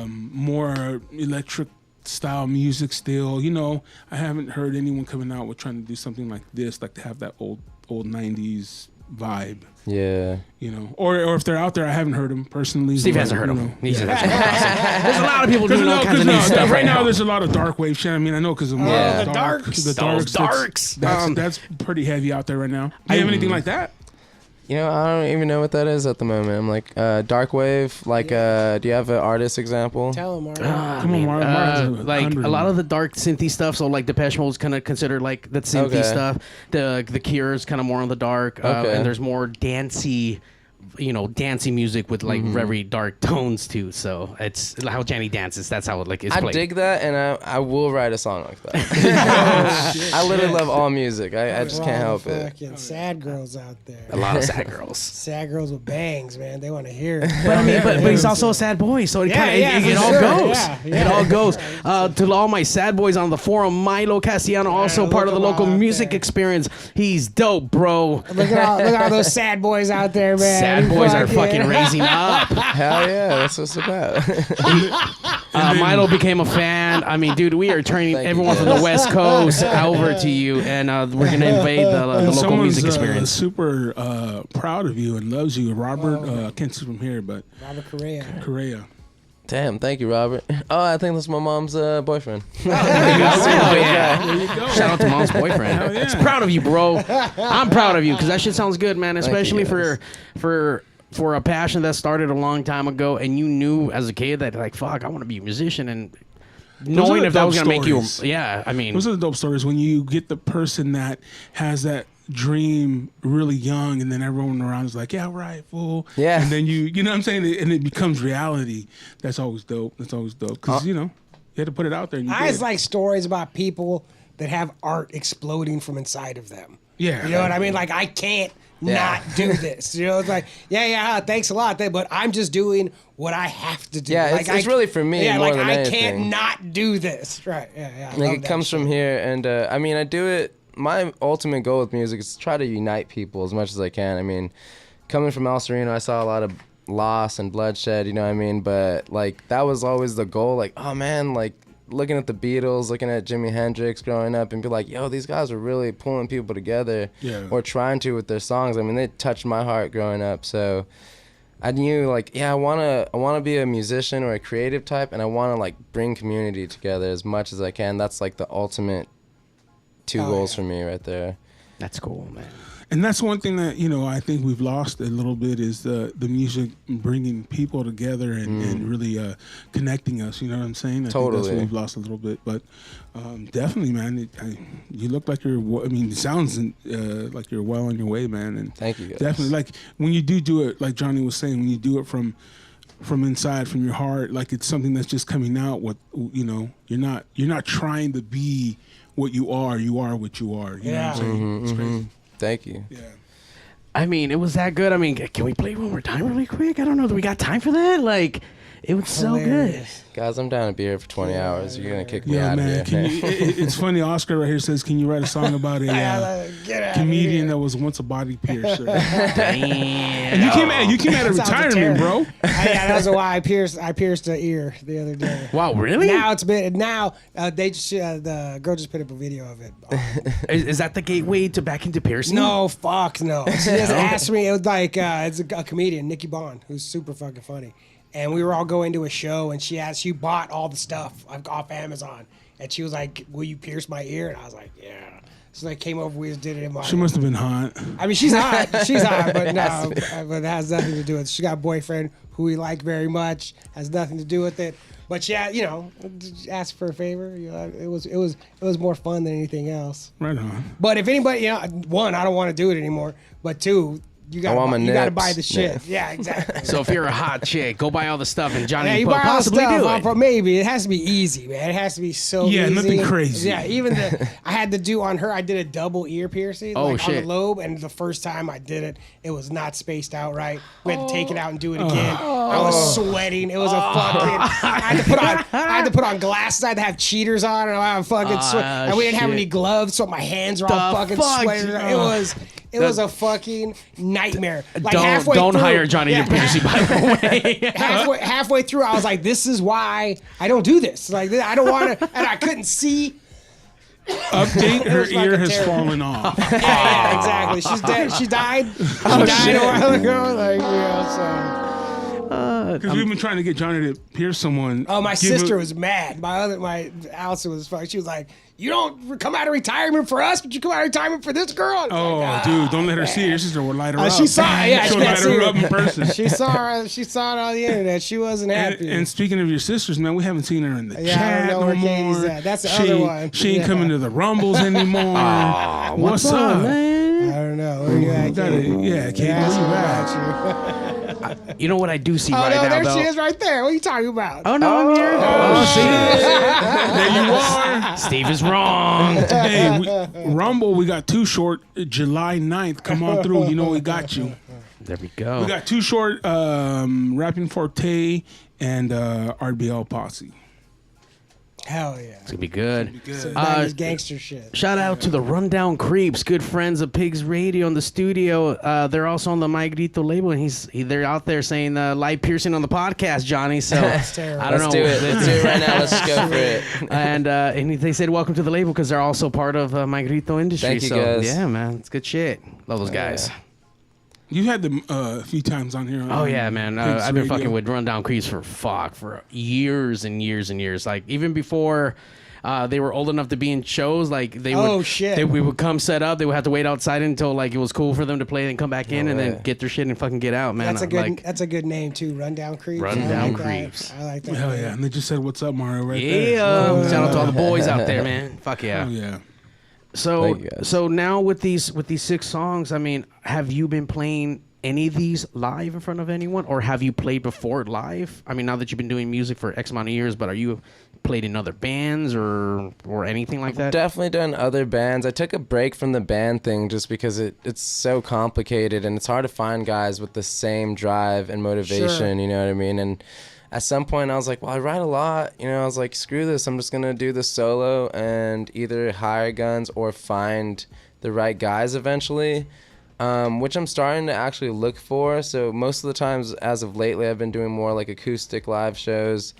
more electric style music still. You know, I haven't heard anyone coming out with trying to do something like this, like to have that old 90s vibe. Yeah. You know, or if they're out there, I haven't heard them personally. Steve but, hasn't heard you him. know. There's a lot of people doing all kinds of new stuff right now. now. There's a lot of dark wave shit. I mean, I know because of the darks. the Those darks. darks. That's pretty heavy out there right now. Do you have anything like that? You know, I don't even know what that is at the moment. I'm like, dark wave. Like, do you have an artist example? Tell him, Mark. Come on, Mark. Like a lot of the dark synthy stuff. So like Depeche Mode is kind of considered like the synthy Okay. stuff. The Cure is kind of more on the dark. Okay. And there's more dancey, dancey music with like very dark tones too. So it's how Jenny dances. That's how it like is I played. dig that, and I will write a song like that. I literally love all music. I just can't help it. Fucking sad girls out A there. lot of sad girls. Sad girls with bangs, man. They want to hear it. But I mean, but he's also a sad boy, so it it all for sure. goes. Yeah, It all goes. To all my sad boys on the forum, Milo Castellano, also look part of the him local out music there. experience. He's dope, bro. Look at all those sad boys out there, man. Sad boys are fucking raising up. Hell yeah, that's what's about. Milo became a fan. I mean, dude, we are turning Thank you, everyone from guys. the West Coast over to you, and we're gonna invade the local Someone's music experience. super proud of you and loves you. Robert, I can't see from here, but Robert Correa. Correa. Damn, thank you, Robert. Oh, I think that's my mom's boyfriend. Oh yeah. There you go. Shout out to mom's boyfriend. Hell yeah. He's proud of you, bro. I'm proud of you because that shit sounds good, man. Especially guys. for a passion that started a long time ago, and you knew as a kid that like, fuck, I want to be a musician, and knowing are if that dope was gonna make you, stories. yeah. I mean, Those are the dope stories when you get the person that has that dream really young, and then everyone around is like, yeah, right, fool. Yeah. And then you know what I'm saying? And it becomes reality. That's always dope. That's always dope. Because, you had to put it out there. And you I did. just like stories about people that have art exploding from inside of them. Yeah. You know what I mean? Like, I can't not do this. You know, it's like, thanks a lot. But I'm just doing what I have to do. Yeah, like, it's really for me more than I anything. can't not do this. Right, yeah. I Like love it that comes shit. from here, and I mean, I do it. My ultimate goal with music is to try to unite people as much as I can. I mean, coming from El Sereno, I saw a lot of loss and bloodshed, you know what I mean? But like that was always the goal. Like, oh man, like looking at the Beatles, looking at Jimi Hendrix growing up, and be like, yo, these guys are really pulling people together, or trying to with their songs. I mean, they touched my heart growing up, so I knew like, I wanna be a musician or a creative type, and I wanna like bring community together as much as I can. That's like the ultimate two goals for me right there. that's cool, man. And that's one thing that, I think we've lost a little bit is the music bringing people together and really connecting us. You know what I'm saying? I think that's what we've lost a little bit. But definitely, man, you look like it sounds like you're well on your way, man. And thank you, guys. definitely, like when you do it, like Johnny was saying, when you do it from inside, from your heart, like it's something that's just coming out. You're not trying to be what you are what you are. You know what I'm saying? It's crazy. Thank you. Yeah. I mean, it was that good. I mean, can we play one more time really quick? I don't know. Do we got time for that? Like, it was so good. Guys, I'm down to be here for 20 hours. You're going to kick me Yeah, out man. of here. It's funny. Oscar right here says, "Can you write a song about a comedian that was once a body piercer?" And you came out of That sounds retirement, bro. That's why I pierced the ear the other day. Wow, really? Now the girl just put up a video of it. Is that the gateway to back into piercing? No, fuck no. She just asked me. It was like it's a comedian, Nikki Bond, who's super fucking funny. And we were all going to a show, and she bought all the stuff off Amazon, and she was like, "Will you pierce my ear?" And I was like, "Yeah." So they came over, we just did it in my. She must have been hot. I mean, she's hot, but no, but it has nothing to do with it. She got a boyfriend who we like very much. Has nothing to do with it. But yeah, asked for a favor. It was more fun than anything else. Right on. But if anybody, one, I don't want to do it anymore. But two, you gotta buy the shit. Yeah, exactly. So if you're a hot chick, go buy all the stuff, and Johnny Yeah, you will buy all the possibly do stuff, it. but maybe it has to be easy, man. It has to be so easy. Yeah, nothing crazy. Yeah, even I had to do on her. I did a double ear piercing, Oh, on shit. the lobe, and the first time I did it was not spaced out right. We had to take it out and do it again. I was sweating. It was a fucking. I had to put on glasses. I had to have cheaters on, and I had fucking sweat. And we didn't have shit. any gloves, so my hands were all The fucking fuck? sweating. It was a fucking nightmare. Like Don't hire Johnny to pierce you, by the way. halfway through, I was like, "This is why I don't do this. Like, I don't want to." And I couldn't see. Update: her was ear fucking has terrible. fallen off. Yeah, exactly. She's dead. She died. She died a while ago. Like, Because we've been trying to get Johnny to pierce someone. Oh, my Give sister him- was mad. My Allison was fucking. She was like, "You don't come out of retirement for us, but you come out of retirement for this girl." Oh, dude, don't let her see it. Your sister will light her up. She saw it. Yeah, she'll she light see her it. up in person. She saw it on the internet. She wasn't happy. And speaking of your sisters, man, we haven't seen her in the Yeah, I chat don't know no where more. Katie's at. That's the she, other one. She ain't Yeah. coming to the Rumbles anymore. What's up, man? I don't know. Where you at, Katie? Yeah, Katie, Yeah, where you I at? got you. You know what I do see Oh, right no, now, there though? she is right there. What are you talking about? Oh no, I'm here. There you are. Steve is wrong. Hey, Rumble, we got Too Short, July 9th. Come on through. You know we got you. There we go. We got Too Short, Rapping Forte, and RBL Posse. Hell yeah. It's gonna be good. Some 90s gangster shit. Shout out to the Rundown Creeps, good friends of Pigs Radio in the studio. They're also on the My Grito label, and they're out there saying live piercing on the podcast, Johnny. So That's terrible. I don't Let's know. do it. Let's do it right now. Let's go for it. And they said welcome to the label because they're also part of My Grito industry. Thank you, so guys. yeah, man, it's good shit. Love those guys. You've had them a few times on here. Oh yeah, man. Pigs I've been Radio. fucking with Rundown Creeps for years and years and years. Like even before they were old enough to be in shows. Like they would. Oh, shit. We would come set up. They would have to wait outside until like it was cool for them to play and come back in and then way. get their shit and fucking get out, man. That's a good name too. Rundown Creeps. Rundown I like that. Creeps. I like that. Hell yeah. And they just said, "What's up, Mario?" right there. Yeah. Shout out to all the boys out there, man. Fuck yeah. Oh yeah. So Thank you, guys. so now with these 6 songs, I mean, have you been playing any of these live in front of anyone, or have you played before live? I mean, now that you've been doing music for X amount of years, but are you played in other bands or anything like that? Definitely done other bands. I took a break from the band thing just because it's so complicated and it's hard to find guys with the same drive and motivation, Sure. you know what I mean? And at some point I was like, well, I write a lot, you know, I was like, screw this, I'm just gonna do this solo and either hire guns or find the right guys eventually. Which I'm starting to actually look for. So most of the times, as of lately, I've been doing more like acoustic live shows.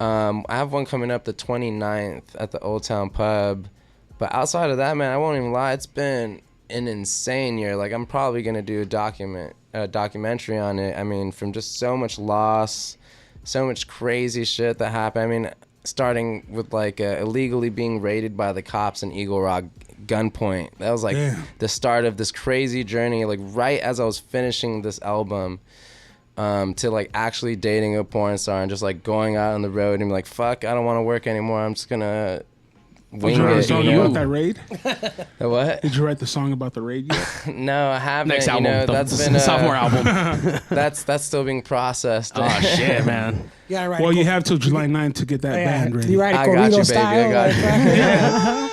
I have one coming up the 29th at the Old Town Pub. But outside of that, man, I won't even lie, it's been an insane year. Like I'm probably gonna do a documentary on it. I mean, from just so much loss, so much crazy shit that happened. I mean, starting with like illegally being raided by the cops in Eagle Rock, gunpoint. That was like Damn. the start of this crazy journey, like right as I was finishing this album, to like actually dating a porn star and just like going out on the road and be like, fuck, I don't want to work anymore, I'm just gonna Did wing you write a it. song you. about that raid? What? Did you write the song about the raid yet? No, I haven't. Next you album, know, the that's been sophomore album. that's still being processed. Oh shit, man. You gotta write. Well, a you Cor- have till July 9th to get that band ready. You write a I got Corrido you, baby, style. I got like you. that.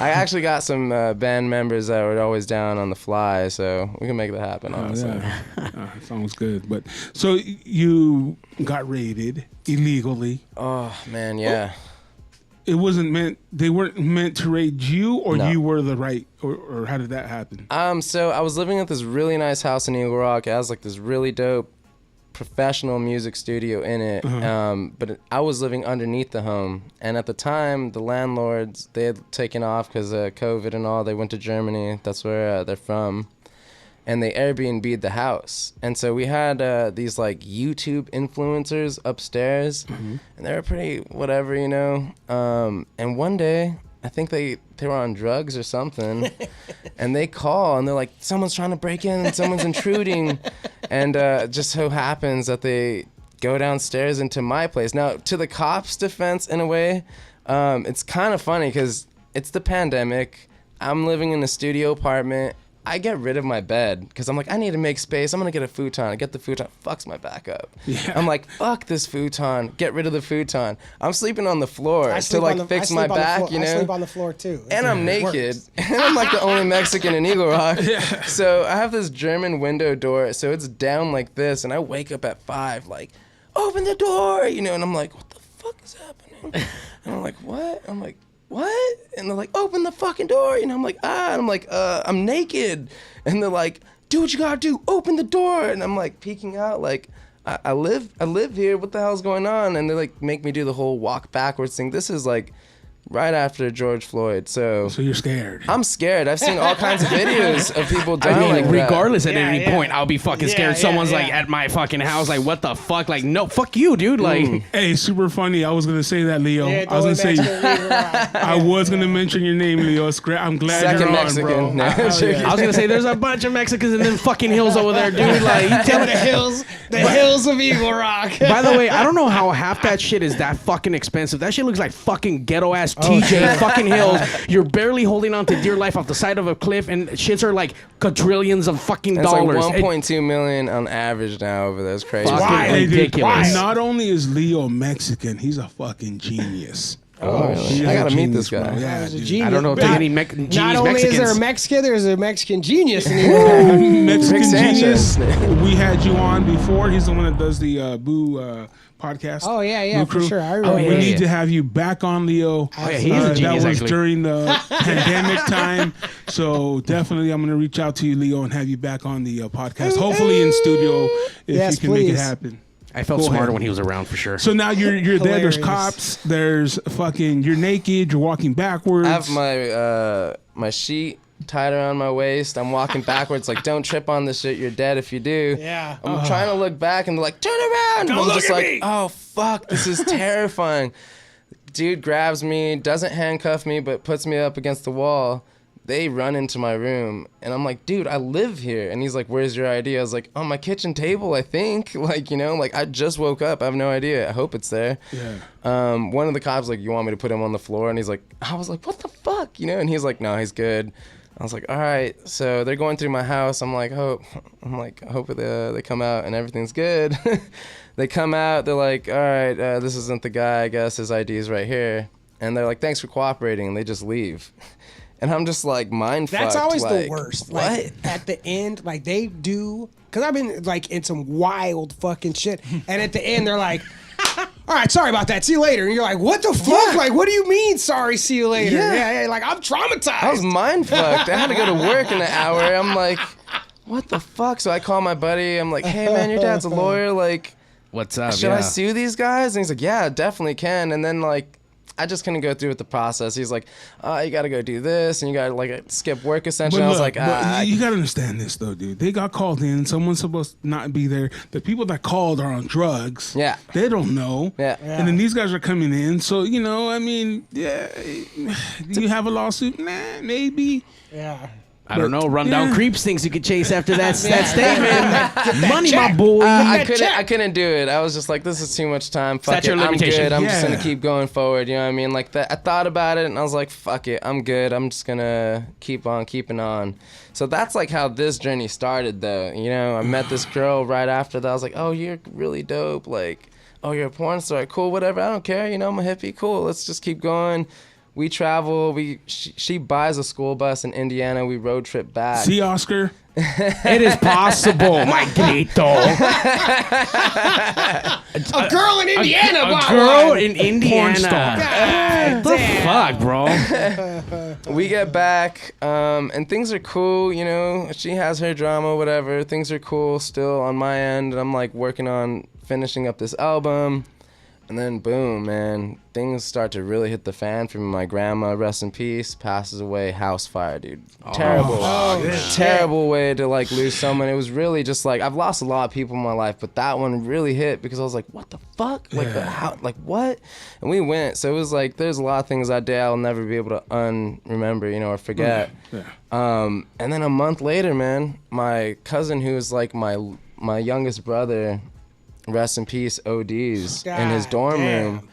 I actually got some band members that were always down on the fly, so we can make that happen. Oh, Honestly. yeah. Sounds good. But so you got raided illegally. Oh man, yeah. It wasn't meant. They weren't meant to raid you, or No. you were the right, or how did that happen? So I was living at this really nice house in Eagle Rock. It has like this really dope professional music studio in it. But I was living underneath the home, and at the time, the landlords, they had taken off because of COVID and all. They went to Germany. That's where they're from. And they Airbnb'd the house. And so we had these like YouTube influencers upstairs, and they were pretty whatever, you know. And one day, I think they were on drugs or something, and they call and they're like, someone's trying to break in, someone's intruding. And it just so happens that they go downstairs into my place. Now, to the cops' defense, in a way, it's kind of funny because it's the pandemic. I'm living in a studio apartment. I get rid of my bed because I'm like, I need to make space. I'm gonna get a futon. I get the futon, fucks my back up. Yeah. I'm like, fuck this futon. Get rid of the futon. I'm sleeping on the floor I to sleep like on the- fix I my sleep on the back, floor. you know. I sleep on the floor too. And I'm It naked. works. And I'm like the only Mexican in Eagle Rock. So I have this German window door, so it's down like this, and I wake up at 5, like, open the door, you know, and I'm like, what the fuck is happening? And I'm like, what? I'm like, what? And they're like, open the fucking door, and I'm like, and I'm like, I'm naked. And they're like, do what you gotta do, open the door. And I'm like peeking out, like, I live here, what the hell's going on? And they like make me do the whole walk backwards thing. This is like right after George Floyd, so So you're scared. I'm scared. I've seen all kinds of videos of people dying like that. regardless, at Yeah, any yeah. point, I'll be fucking scared. Yeah, Someone's yeah. like at my fucking house, like, what the fuck? Like, no, fuck you, dude. Like, Hey, super funny. I was gonna say that, Leo. Yeah, I was gonna say. I I was gonna mention your name, Leo. I'm glad Second you're Mexican. on, bro. No, I was gonna say there's a bunch of Mexicans in them fucking hills over there, dude. Like, you tell me the hills of Eagle Rock. By the way, I don't know how half that shit is that fucking expensive. That shit looks like fucking ghetto ass TJ fucking hills. You're barely holding on to dear life off the side of a cliff, and shits are like quadrillions of fucking It's dollars. like 1.2 million on average now over there. It's crazy. Fucking Why? Hey, dude, ridiculous. not only is Leo Mexican, he's a fucking genius. Oh, He's I a gotta meet genius, this guy. bro. Yeah, There's a dude. genius. I don't know if there's any genius Not only is there a Mexicans. Mexican, there's a Mexican genius in Eagle Rock. Mexican Rick genius. Sanchez. We had you on before. He's the one that does the Boo podcast. Oh, yeah, Boo for Crew. sure. I remember. We yeah, need yeah. to have you back on, Leo. Oh, yeah, he is a genius, That was actually. during the pandemic time. So definitely I'm going to reach out to you, Leo, and have you back on the podcast. Hopefully in studio if Yes, you can make it please. happen. I felt Go smarter ahead. when he was around for sure. So now you're there. There's Hilarious. cops. There's fucking. You're naked. You're walking backwards. I have my sheet tied around my waist. I'm walking backwards, like, don't trip on this shit. You're dead if you do. Yeah. I'm trying to look back, and they're like, turn around. And I'm just like, oh fuck, this is terrifying. Dude grabs me, doesn't handcuff me, but puts me up against the wall. They run into my room, and I'm like, dude, I live here. And he's like, where's your ID? I was like, on my kitchen table, I think. Like, you know, like, I just woke up. I have no idea. I hope it's there. Yeah. One of the cops like, you want me to put him on the floor? And he's like, I was like, what the fuck? You know? And he's like, no, he's good. I was like, all right. So they're going through my house. I'm like, I hope they come out and everything's good. They come out. They're like, all right, this isn't the guy. I guess his ID is right here. And they're like, thanks for cooperating. And they just leave. And I'm just like mind fucked. That's always like, the worst. What? Like, at the end, like they do, because I've been like in some wild fucking shit, and at the end they're like, "All right, sorry about that. See you later." And you're like, "What the fuck? Like, what do you mean? Sorry, see you later?" Yeah. Yeah. Like I'm traumatized. I was mind fucked. I had to go to work in an hour. I'm like, what the fuck? So I call my buddy. I'm like, hey man, your dad's a lawyer. Like, What's up? should I sue these guys? And he's like, yeah, definitely can. And then like, I just couldn't go through with the process. He's like, you got to go do this, and you got to like skip work essentially. I was like, you got to understand this though, dude. They got called in. Someone's supposed to not be there. The people that called are on drugs. Yeah. They don't know. Yeah. And then these guys are coming in. So, you know, I mean, yeah. Do you have a lawsuit? Nah, maybe. Yeah. I don't know. Rundown Yeah. creeps thinks you could chase after that statement. Money, my boy. I couldn't do it. I was just like, this is too much time. Fuck That's it. your I'm limitation. good. I'm just Yeah. gonna keep going forward. You know what I mean? Like that. I thought about it, and I was like, fuck it. I'm good. I'm just gonna keep on keeping on. So that's like how this journey started, though. You know, I met this girl right after that. I was like, oh, you're really dope. Like, oh, you're a porn star. Cool, whatever. I don't care. You know, I'm a hippie. Cool. Let's just keep going. We travel. She buys a school bus in Indiana. We road trip back. See, Oscar? It is possible, my grito. A girl in Indiana. A bought girl one. in Indiana. star. What the fuck, bro? We get back, and things are cool, you know. She has her drama, whatever. Things are cool still on my end, and I'm like working on finishing up this album. And then boom, man, things start to really hit the fan for me. My grandma, rest in peace, passes away, house fire, dude. Terrible, terrible way to like lose someone. It was really just like, I've lost a lot of people in my life, but that one really hit because I was like, what the fuck? Like, how, like what? And we went, so it was like, there's a lot of things that day I'll never be able to remember, you know, or forget. And then a month later, man, my cousin, who was like my youngest brother, rest in peace, ODs in his dorm room.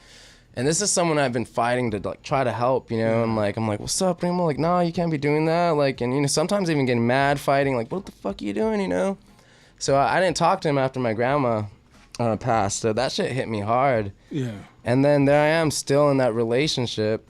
And this is someone I've been fighting to like try to help, you know. And like I'm like, what's up, Primo? Like, nah, you can't be doing that. Like, and you know, sometimes even getting mad, fighting. Like, what the fuck are you doing, you know? So I didn't talk to him after my grandma passed. So that shit hit me hard. Yeah. And then there I am, still in that relationship.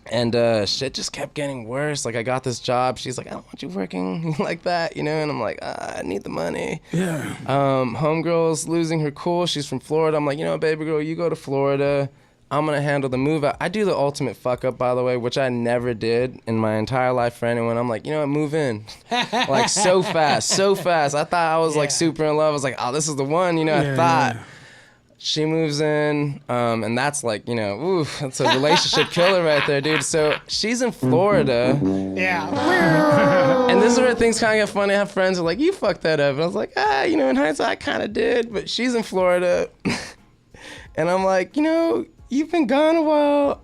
And shit just kept getting worse. Like, I got this job. She's like, I don't want you working like that, you know? And I'm like, I need the money. Yeah. Homegirl's losing her cool. She's from Florida. I'm like, you know what, baby girl, you go to Florida. I'm going to handle the move out. I do the ultimate fuck up, by the way, which I never did in my entire life for anyone. I'm like, you know what, move in. Like, so fast. I thought I was, like, super in love. I was like, oh, this is the one, you know, I thought. Yeah. She moves in, and that's like, you know, ooh, that's a relationship killer right there, dude. So she's in Florida. Yeah. And this is where things kind of get funny. I have friends who are like, you fucked that up. And I was like, you know, in hindsight, I kind of did. But she's in Florida. And I'm like, you know, you've been gone a while.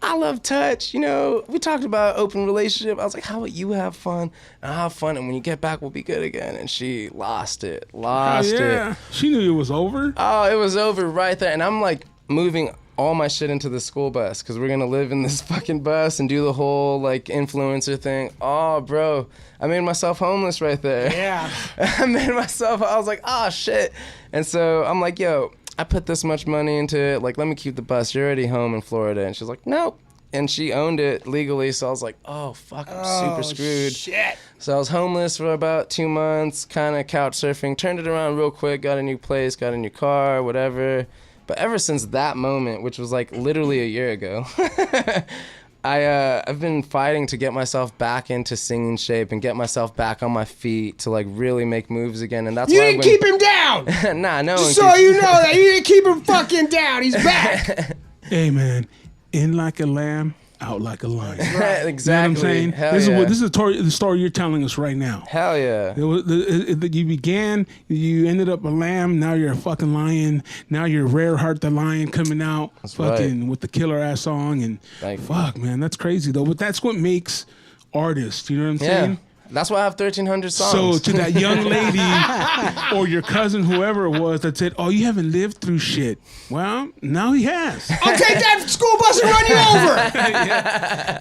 I love touch. You know, we talked about open relationship. I was like, how about you have fun? And I'll have fun. And when you get back, we'll be good again. And she lost it. It. She knew it was over. Oh, it was over right there. And I'm like moving all my shit into the school bus because we're going to live in this fucking bus and do the whole like influencer thing. Oh, bro, I made myself homeless right there. Yeah. I was like, oh, shit. And so I'm like, yo, I put this much money into it. Like, let me keep the bus. You're already home in Florida. And she's like, nope. And she owned it legally. So I was like, oh, fuck, I'm super screwed. Shit. So I was homeless for about 2 months, kind of couch surfing, turned it around real quick, got a new place, got a new car, whatever. But ever since that moment, which was like literally a year ago, I've been fighting to get myself back into singing shape and get myself back on my feet to like really make moves again. And that's you why didn't keep him down. Nah, no. Just so you know that you didn't keep him fucking down. He's back. Hey man, in like a lamb, out like a lion. Right, exactly. You know what I'm saying? This is the story you're telling us right now. Hell yeah. You ended up a lamb, now you're a fucking lion. Now you're Rare Heart the Lion coming out with the killer ass song. And fuck, man, that's crazy though. But that's what makes artists, you know what I'm saying? That's why I have 1,300 songs. So to that young lady or your cousin, whoever it was, that said, oh, you haven't lived through shit. Well, now he has. I'll take that school bus and run you over.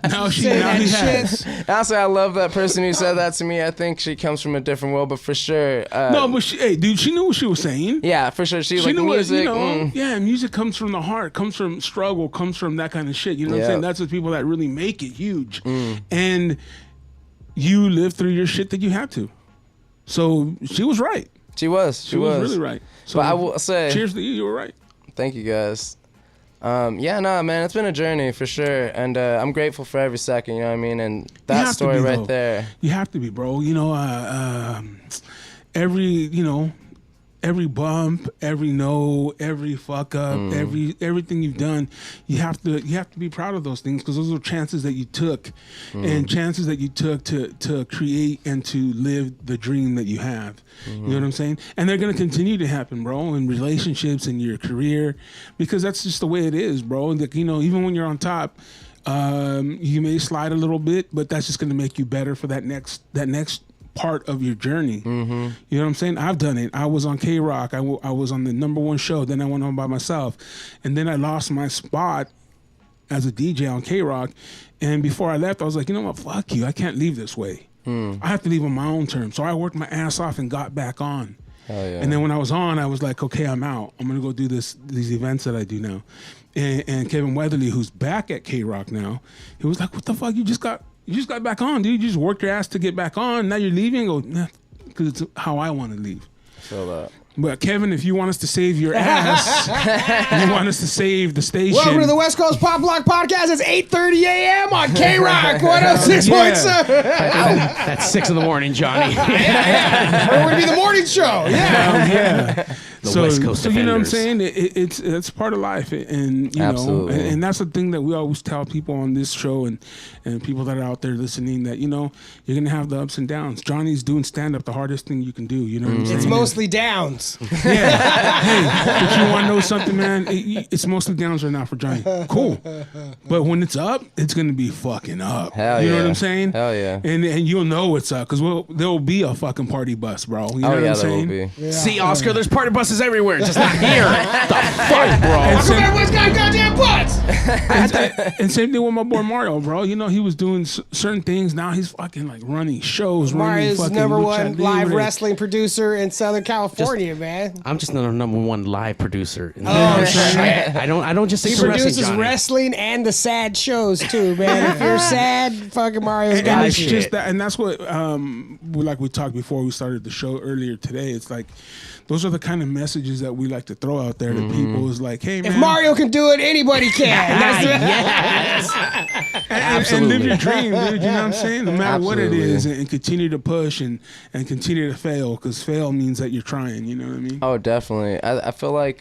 Now he has. Honestly, I love that person who said that to me. I think she comes from a different world, but for sure. No, but she knew what she was saying. Yeah, for sure. She like, knew music. Yeah, music comes from the heart, comes from struggle, comes from that kind of shit. You know what I'm saying? That's the people that really make it huge. And you lived through your shit that you had to. So she was right. She was really right. So but I will say, cheers to you. You were right. Thank you guys. Man, it's been a journey for sure, and I'm grateful for every second. You know what I mean? And that story right there. You have to be, bro. You know, every bump, every no, every fuck up, everything you've done, you have to be proud of those things because those are chances that you took, and chances that you took to create and to live the dream that you have. You know what I'm saying? And they're gonna continue to happen, bro, in relationships, in your career, because that's just the way it is, bro. Like, you know, even when you're on top, you may slide a little bit, but that's just gonna make you better for that next part of your journey. You know what I'm saying? I've done it. I was on K-Rock. I was on the #1 show. Then I went on by myself. And then I lost my spot as a DJ on K-Rock. And before I left, I was like, you know what? Fuck you. I can't leave this way. I have to leave on my own terms. So I worked my ass off and got back on. Hell yeah. And then when I was on, I was like, okay, I'm out. I'm going to go do these events that I do now. And Kevin Weatherly, who's back at K-Rock now, he was like, what the fuck? You just got back on, dude. You just worked your ass to get back on. Now you're leaving? Go, nah, because it's how I want to leave. Feel that. But Kevin, if you want us to save your ass, you want us to save the station. Welcome to the West Coast Pop Block Podcast. It's 8:30 a.m. on K-Rock 106.7. That's 6 in the morning, Johnny. We're going to be the morning show. Yeah. The West Coast so you know what I'm Defenders. saying? It's part of life, and you Absolutely. know, and that's the thing that we always tell people on this show, and people that are out there listening, that, you know, you're gonna have the ups and downs. Johnny's doing stand up, the hardest thing you can do. You know what I'm saying? It's mostly downs. Yeah. Hey, if you want to know something, man, it's mostly downs right now for Johnny. Cool. But when it's up, it's gonna be fucking up. Hell you know yeah. what I'm saying? Hell yeah. And you'll know it's up because there'll be a fucking party bus, bro. You know what I'm saying? There will be. See, Oscar, there's party buses is everywhere, just not here. The fuck, bro? How come everyone's got goddamn butts? And same thing with my boy Mario, bro. You know, he was doing certain things. Now he's fucking like running shows. Mario's fucking number lucha one live libre. wrestling producer in Southern California, man. I'm just not a number one live producer. Oh, shit. I don't just He sing wrestling, produces Johnny. wrestling and the sad shows too, man. If you're sad, fucking Mario's got And it's shit. just that, and that's what like we talked before we started the show earlier today. It's like those are the kind of messages that we like to throw out there to people. Is like, hey man, If Mario can do it, anybody can. That's Yes. and Absolutely. live your dream, dude. You know what I'm saying? No matter what it Absolutely. is, and continue to push and continue to fail, because fail means that you're trying. You know what I mean? Oh, definitely. I feel like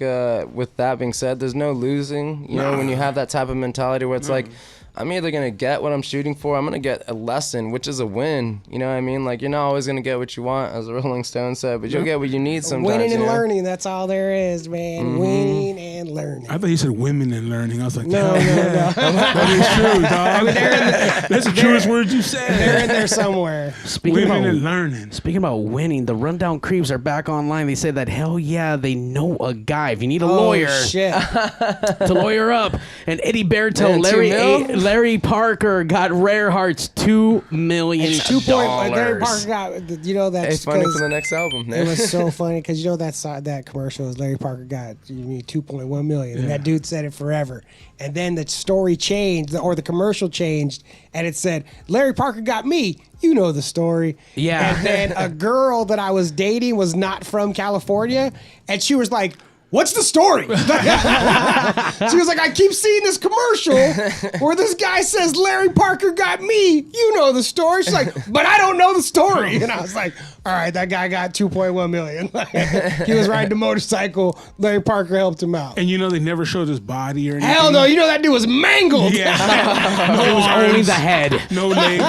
with that being said, there's no losing. You know, when you have that type of mentality where it's like, I'm either going to get what I'm shooting for, I'm going to get a lesson, which is a win. You know what I mean? Like, you're not always going to get what you want, as the Rolling Stone said, but you'll get what you need sometimes. winning and you know? learning. That's all there is, man. Winning and learning. I thought you said women and learning. I was like, No, hell no, yeah. no. That is true, dog. That's the truest word you said. They're in there somewhere. Speaking Women about and learning. Speaking about winning, the Rundown Creeps are back online. They said that hell yeah, they know a guy. If you need a lawyer Oh, shit. to lawyer up, and Eddie Berto, Man, Larry Parker got Rare Heart's $2 million. It's 2 point. Larry Parker got, you know, Hey, that's funny for because the next album. it was so funny because you know that commercial is Larry Parker got you need 2.1 million, and that dude said it forever. And then the story changed, or the commercial changed, and it said Larry Parker got me. You know the story. Yeah. And then a girl that I was dating was not from California, and she was like, what's the story? She was like, I keep seeing this commercial where this guy says Larry Parker got me. You know the story. She's like, but I don't know the story. And I was like, all right, that guy got 2.1 million. He was riding a motorcycle. Larry Parker helped him out. And you know they never showed his body or anything. Hell no, you know that dude was mangled. Yeah. It was only the head. No legs.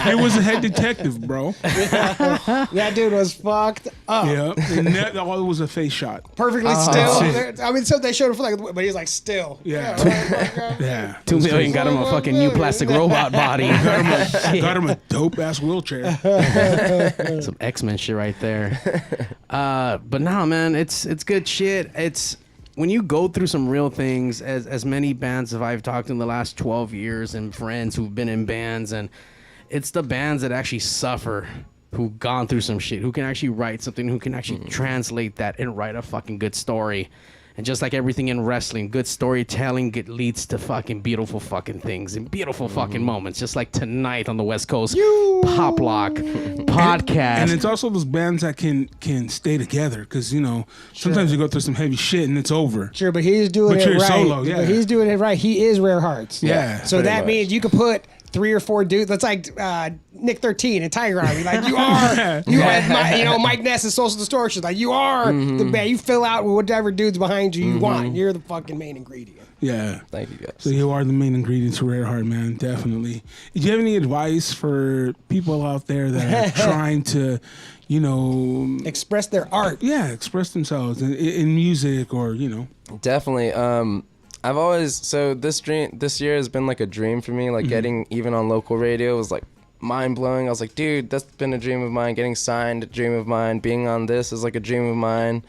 It was a head detective, bro. That dude was fucked up. Yeah. And that all was a face shot. Perfectly still. That's I mean, so they showed him for like, but he's like still. Yeah. Yeah. 2 million got him a fucking new plastic robot body. Got him a dope ass wheelchair. Some X-Men shit right there. But nah, man, it's good shit. It's when you go through some real things, as many bands have I've talked in the last 12 years and friends who've been in bands, and it's the bands that actually suffer, who've gone through some shit, who can actually write something, who can actually translate that and write a fucking good story. And just like everything in wrestling, good storytelling leads to fucking beautiful fucking things and beautiful fucking moments. Just like tonight on the West Coast Pop Lock podcast. And it's also those bands that can stay together, because you know sometimes you go through some heavy shit and it's over. Sure, but he's doing But it you're right. solo, yeah. But he's doing it right. He is Rare Hearts. Yeah, So pretty that much. means you could put 3 or 4 dudes. That's like Nick 13 and Tiger Army. Like you are, Mike Ness is Social Distortion. Like you are the band. You fill out with whatever dudes behind you want. You're the fucking main ingredient. Yeah. Thank you, guys. So you are the main ingredient to Rare Heart, man. Definitely. Do you have any advice for people out there that are trying to, you know, Express their art. express themselves in music, or you know? Definitely. I've always, this year has been like a dream for me. Like getting even on local radio was like mind blowing. I was like, dude, that's been a dream of mine. Getting signed, a dream of mine. Being on this is like a dream of mine.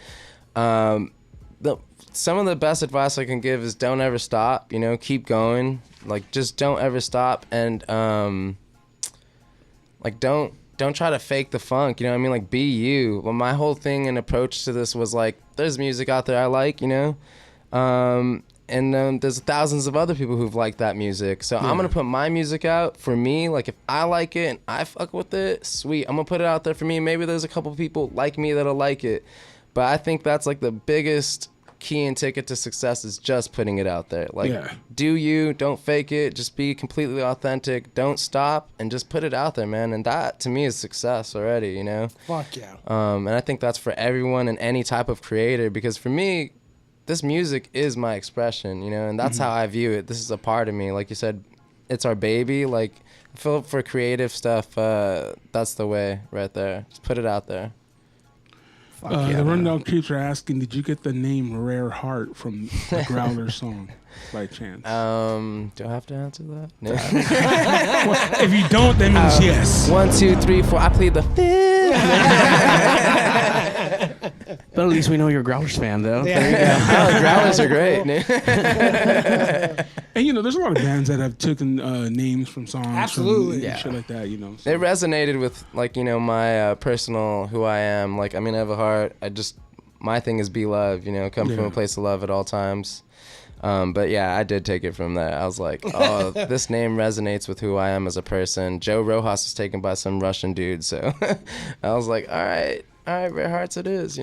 Some of the best advice I can give is don't ever stop. You know, keep going. Like just don't ever stop, and like don't try to fake the funk. You know what I mean? Like be you. Well, my whole thing and approach to this was like, there's music out there I like. You know. And there's thousands of other people who've liked that music. So I'm going to put my music out for me. Like, if I like it and I fuck with it, sweet. I'm going to put it out there for me. Maybe there's a couple people like me that'll like it. But I think that's, like, the biggest key and ticket to success is just putting it out there. Like, do you. Don't fake it. Just be completely authentic. Don't stop. And just put it out there, man. And that, to me, is success already, you know? Fuck yeah. And I think that's for everyone and any type of creator. Because for me, this music is my expression, you know, and that's how I view it. This is a part of me. Like you said, it's our baby. Like, I feel for creative stuff, that's the way right there. Just put it out there. The Rundown Creeps are asking, did you get the name Rare Heart from the Growler song by chance? Do I have to answer that? No. Well, if you don't, that means yes. 1, 2, 3, 4. I plead the fifth. But at least we know you're a Growlers fan, though. Yeah. Oh, Growlers are great. And there's a lot of bands that have taken names from songs, Absolutely. and shit like that. So. It resonated with my personal who I am. Like, I mean, I have a heart. My thing is be loved. Come from a place of love at all times. But yeah, I did take it from that. I was like, oh, this name resonates with who I am as a person. Joe Rojas was taken by some Russian dude, so I was like, all right, Rare Hearts it is,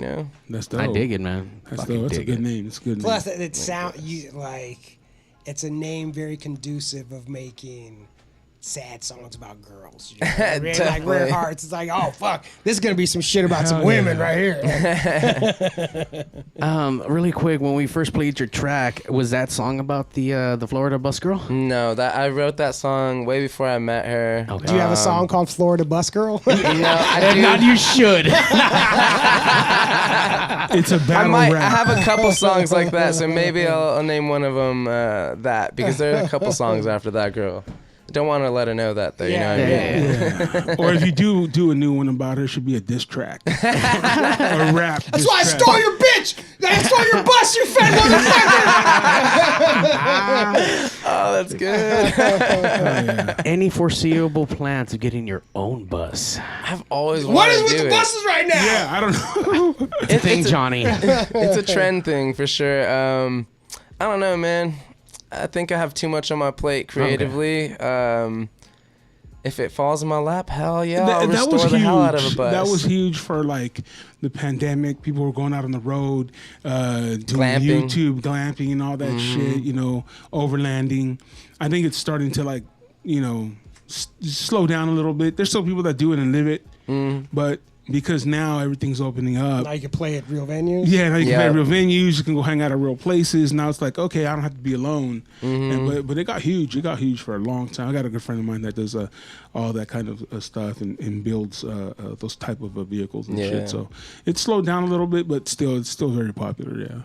That's dope. I dig it, man. That's dope. That's a good name. It's a good name. Plus, it it's a name very conducive of making sad songs about girls. You know what I mean? Like Definitely. Rare Hearts. It's like, oh fuck, this is gonna be some shit about some Hell women yeah. right here. Really quick, when we first played your track, was that song about the Florida bus girl? No, I wrote that song way before I met her. Okay. Do you have a song called Florida Bus Girl? No, I do. Not you should. It's a battle I rap. have a couple songs like that, so maybe I'll name one of them that, because there are a couple songs after that girl. Don't want to let her know that, though. You know what I mean? Yeah. Or if you do a new one about her, it should be a diss track. A rap. That's why I stole your bitch. I stole your bus, you fat motherfucker. Oh, that's good. Any foreseeable plans of getting your own bus? I've always What wanted is to with do the it. buses right now? Yeah, I don't know. It's a thing, Johnny. It's a trend thing for sure. I don't know, man. I think I have too much on my plate creatively. If it falls in my lap, hell yeah, I'll restore the hell out of a bus. That was huge for like the pandemic. People were going out on the road, doing Glamping. YouTube, glamping, and all that shit. Overlanding. I think it's starting to like, slow down a little bit. There's still people that do it and live it, but because now everything's opening up. Now you can play at real venues. Yeah, now you can Yeah. play at real venues. You can go hang out at real places. Now it's like, okay, I don't have to be alone. But it got huge. It got huge for a long time. I got a good friend of mine that does all that kind of stuff and builds those type of vehicles and shit. So it slowed down a little bit, but it's still very popular. Yeah.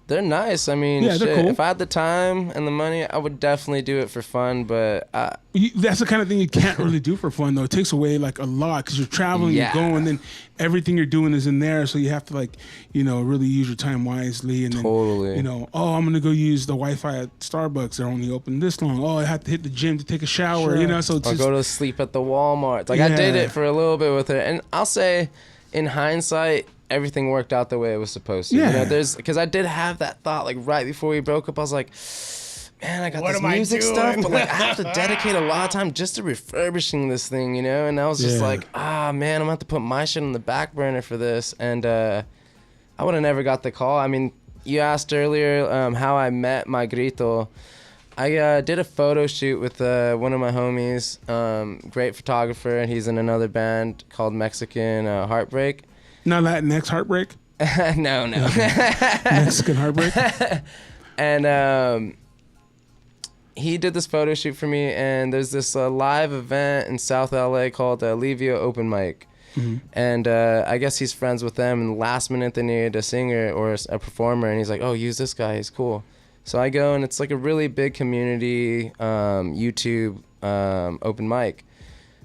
They're nice. I mean, Yeah, they're cool. if I had the time and the money, I would definitely do it for fun. But That's the kind of thing you can't really do for fun, though. It takes away like a lot because you're traveling, Yeah. you're going, then everything you're doing is in there. So you have to like, really use your time wisely. And then, Totally. I'm going to go use the Wi-Fi at Starbucks. They're only open this long. Oh, I have to hit the gym to take a shower, So it's I'll just, go to sleep at the Walmart. Like I did Yeah. it for a little bit with her, and I'll say, in hindsight, everything worked out the way it was supposed to. Yeah. Because I did have that thought like right before we broke up. I was like, man, I got What this am I music doing? stuff, but like I have to dedicate a lot of time just to refurbishing this thing, And I was just Yeah. like, man, I'm gonna have to put my shit on the back burner for this, and I would have never got the call. I mean, you asked earlier how I met my grito. I did a photo shoot with one of my homies, great photographer, and he's in another band called Mexican Heartbreak. not Latinx heartbreak, No. Mexican heartbreak. And he did this photo shoot for me, and there's this live event in South LA called Levio Open Mic. And I guess he's friends with them, and last minute they needed a singer or a performer, and he's like, oh, use this guy, he's cool. So I go, and it's like a really big community YouTube open mic.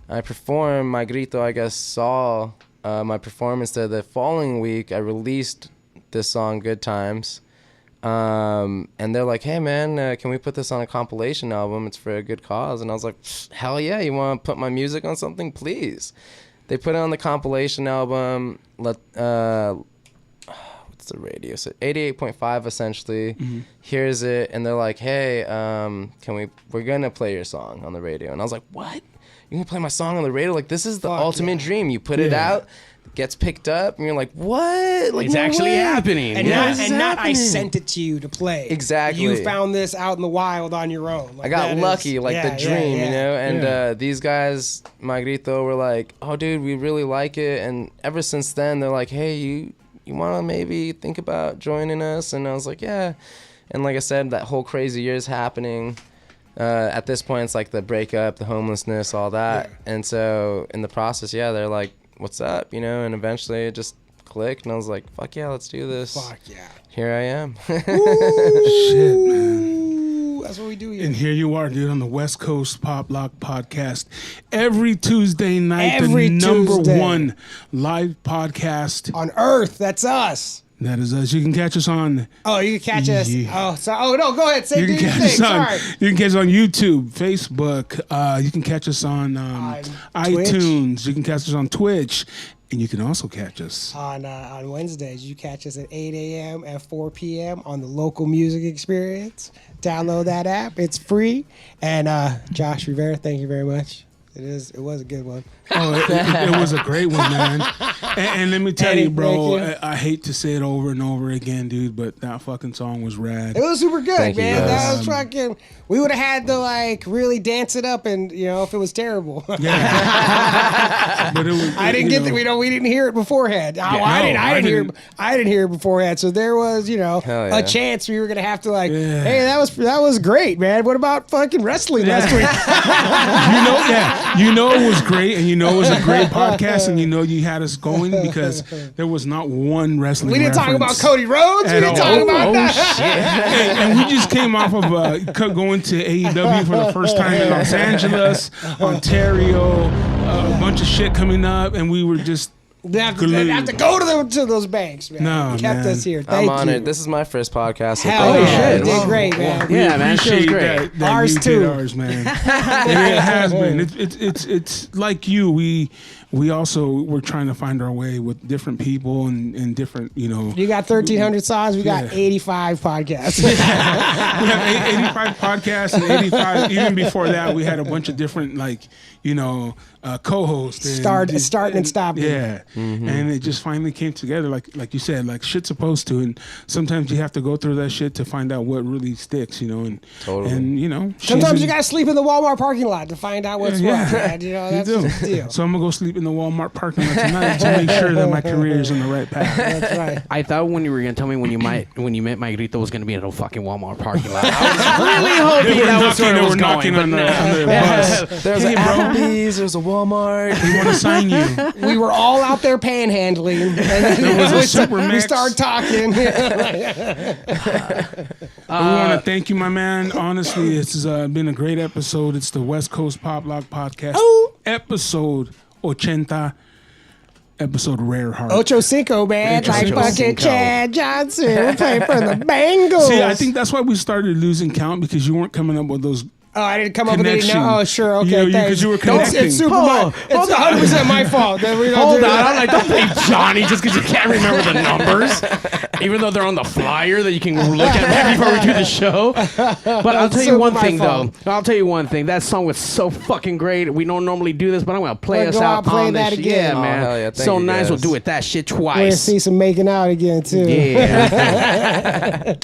I perform, my grito, I guess, saw my performance there. The following week, I released this song, Good Times. And they're like, hey, man, can we put this on a compilation album? It's for a good cause. And I was like, hell yeah, you want to put my music on something? Please. They put it on the compilation album. What's the radio? So 88.5 essentially. Here's it. And they're like, hey, we're going to play your song on the radio. And I was like, what? You can play my song on the radio? Like, this is the ultimate dream. You put it out, gets picked up, and you're like, what? Like, It's no actually way. happening. And Yeah. not I sent it to you to play. Exactly. You found this out in the wild on your own. Like, I got that lucky, is- like yeah, the dream, yeah. And these guys, my grito, were like, oh, dude, we really like it. And ever since then, they're like, hey, you want to maybe think about joining us? And I was like, yeah. And like I said, that whole crazy year is happening. At this point, it's like the breakup, the homelessness, all that. Yeah. And so in the process, they're like, what's up, And eventually it just clicked, and I was like, fuck yeah, let's do this. Fuck yeah. Here I am. Shit, man. That's what we do here. And here you are, dude, on the West Coast Pop Lock Podcast. Every Tuesday night, the number one live podcast on Earth. That's us. That is us. You can catch us on. Oh, you can catch us. Oh, sorry. Oh no, go ahead. Say you can your catch thing. us on. Sorry. You can catch us on YouTube, Facebook. You can catch us on iTunes. You can catch us on Twitch, and you can also catch us on Wednesdays. You catch us at 8 a.m. and 4 p.m. on the Local Music Experience. Download that app. It's free. And Josh Rivera, thank you very much. It was a good one. Oh, it was a great one, man. And let me tell you, bro, I hate to say it over and over again, dude, but that fucking song was rad. It was super good, Thank man. you, That was fucking. We would have had to like really dance it up, and if it was terrible. Yeah. But it was. I didn't get that. We didn't hear it beforehand. I didn't hear it beforehand. So there was, a chance we were gonna have to hey, that was great, man. What about fucking wrestling last week? It was great, and it was a great podcast, and you had us going because there was not one wrestling. We didn't talk about Cody Rhodes. We didn't talk about that. And we just came off of going to AEW for the first time in Los Angeles, Ontario, a bunch of shit coming up, and we were just. They have to go to those banks, man. No, you kept us here. Thank I'm honored. you. This is my first podcast. So Hell yeah, you you did great, man. Yeah, man, she was great. That Ours you too. did ours, man. It has been. It's like you. We also were trying to find our way with different people and different, You got 1,300 songs. We got 85 podcasts. We have 85 podcasts and 85. Even before that, we had a bunch of different, co-hosts. Starting and stopping. Yeah. Mm-hmm. And it just finally came together, like you said, like shit's supposed to. And sometimes you have to go through that shit to find out what really sticks, And, Totally. and sometimes you got to sleep in the Walmart parking lot to find out what's what. Man. That's you do. the deal. So I'm going to go sleep in the Walmart parking lot tonight to make sure that my career is on the right path. That's right. I thought when you were gonna tell me when you met Mike Grito was gonna be in a fucking Walmart parking lot. I was really hoping that was where it was knocking going. on the bus. There's an Applebee's, there's a Walmart. We want to sign you. We were all out there panhandling. There was a super We mix. started talking. We want to thank you, my man. Honestly, it's been a great episode. It's the West Coast Pop Lock Podcast. Episode 80. Episode Rare Heart. Ocho Cinco, man. Ocho Like fucking Cinco. Chad Johnson playing for the Bengals. See, I think that's why we started losing count because you weren't coming up with those. Oh, I didn't come up with any. Connection. No, oh, sure, okay, thanks. Because you were Don't- connecting. It's super. Hold It's 100% my fault. That we don't Hold do on, that. I'm like, don't play Johnny just because you can't remember the numbers, even though they're on the flyer that you can look at before we do the show. But I'll tell you super one my thing, fault. though. I'll tell you one thing. That song was so fucking great. We don't normally do this, but I'm gonna play Well, us go out out, play on that this. again. Yeah, Oh, man. hell yeah. Thank So you, nice. guys. We'll do it that shit We're gonna twice. see some making out again too. Yeah.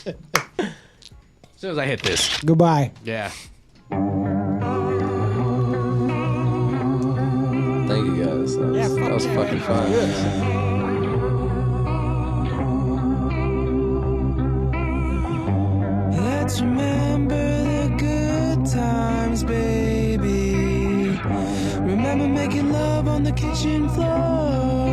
As soon as I hit this. Goodbye. Yeah. Thank you guys. That was fucking fun. Let's remember the good times, baby. Remember making love on the kitchen floor.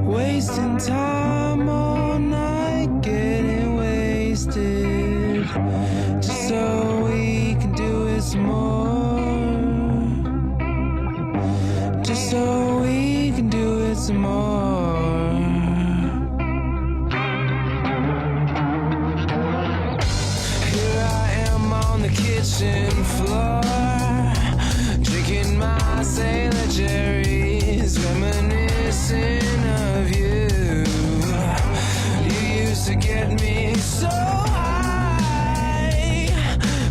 Wasting time all night, getting wasted. Just so we can do it some more. Just so we can do it some more. Here I am on the kitchen floor, drinking my Sailor Jerry's, reminiscing of you. You used to get me so high,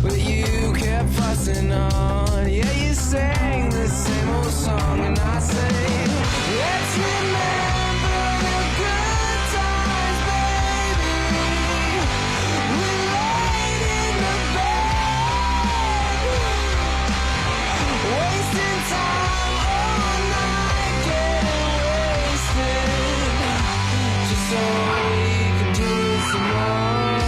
but you kept fussing on. Yeah, you sang the same old song, and I say, let's remember the good times, baby. We laid in the bed, wasting time all night, getting wasted, just so we can do some more.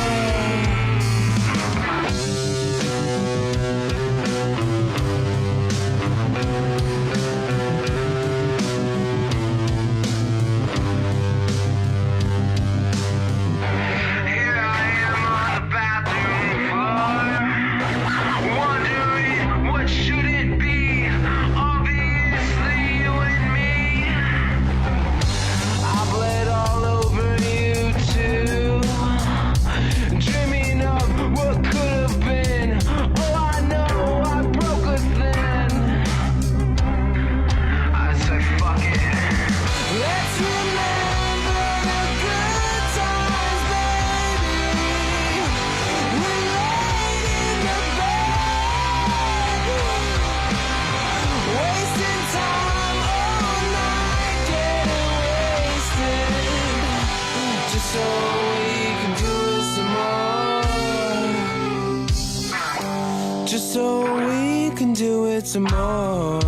can do it some more.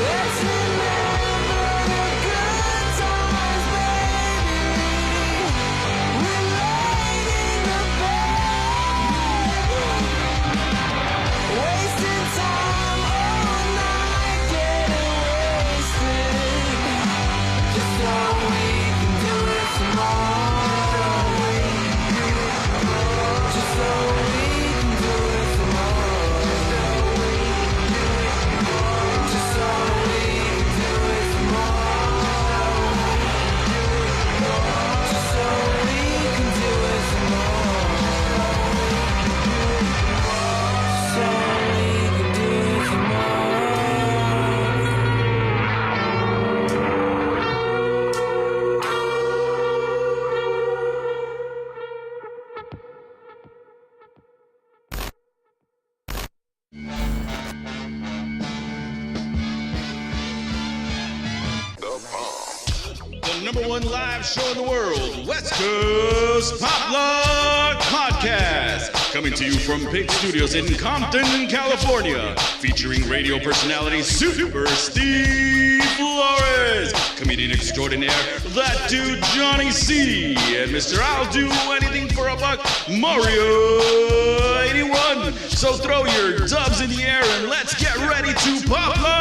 Let's remember the good times, baby. We laid in the bed, wasting time all night, getting wasted, just so we can do it some more. Just so we can do it some more. Just so we can do it some more. Just so we can do it some more. So we can do it some The number one live show in the world, West Coast Poplock Podcast. Coming to you from Pig Studios in Compton, California. Featuring radio personality Super Steve Flores. Comedian extraordinaire, that dude Johnny C. And Mr. I'll Do Anything for a Buck, Mario 81. So throw your dubs in the air and let's get ready to pop lock.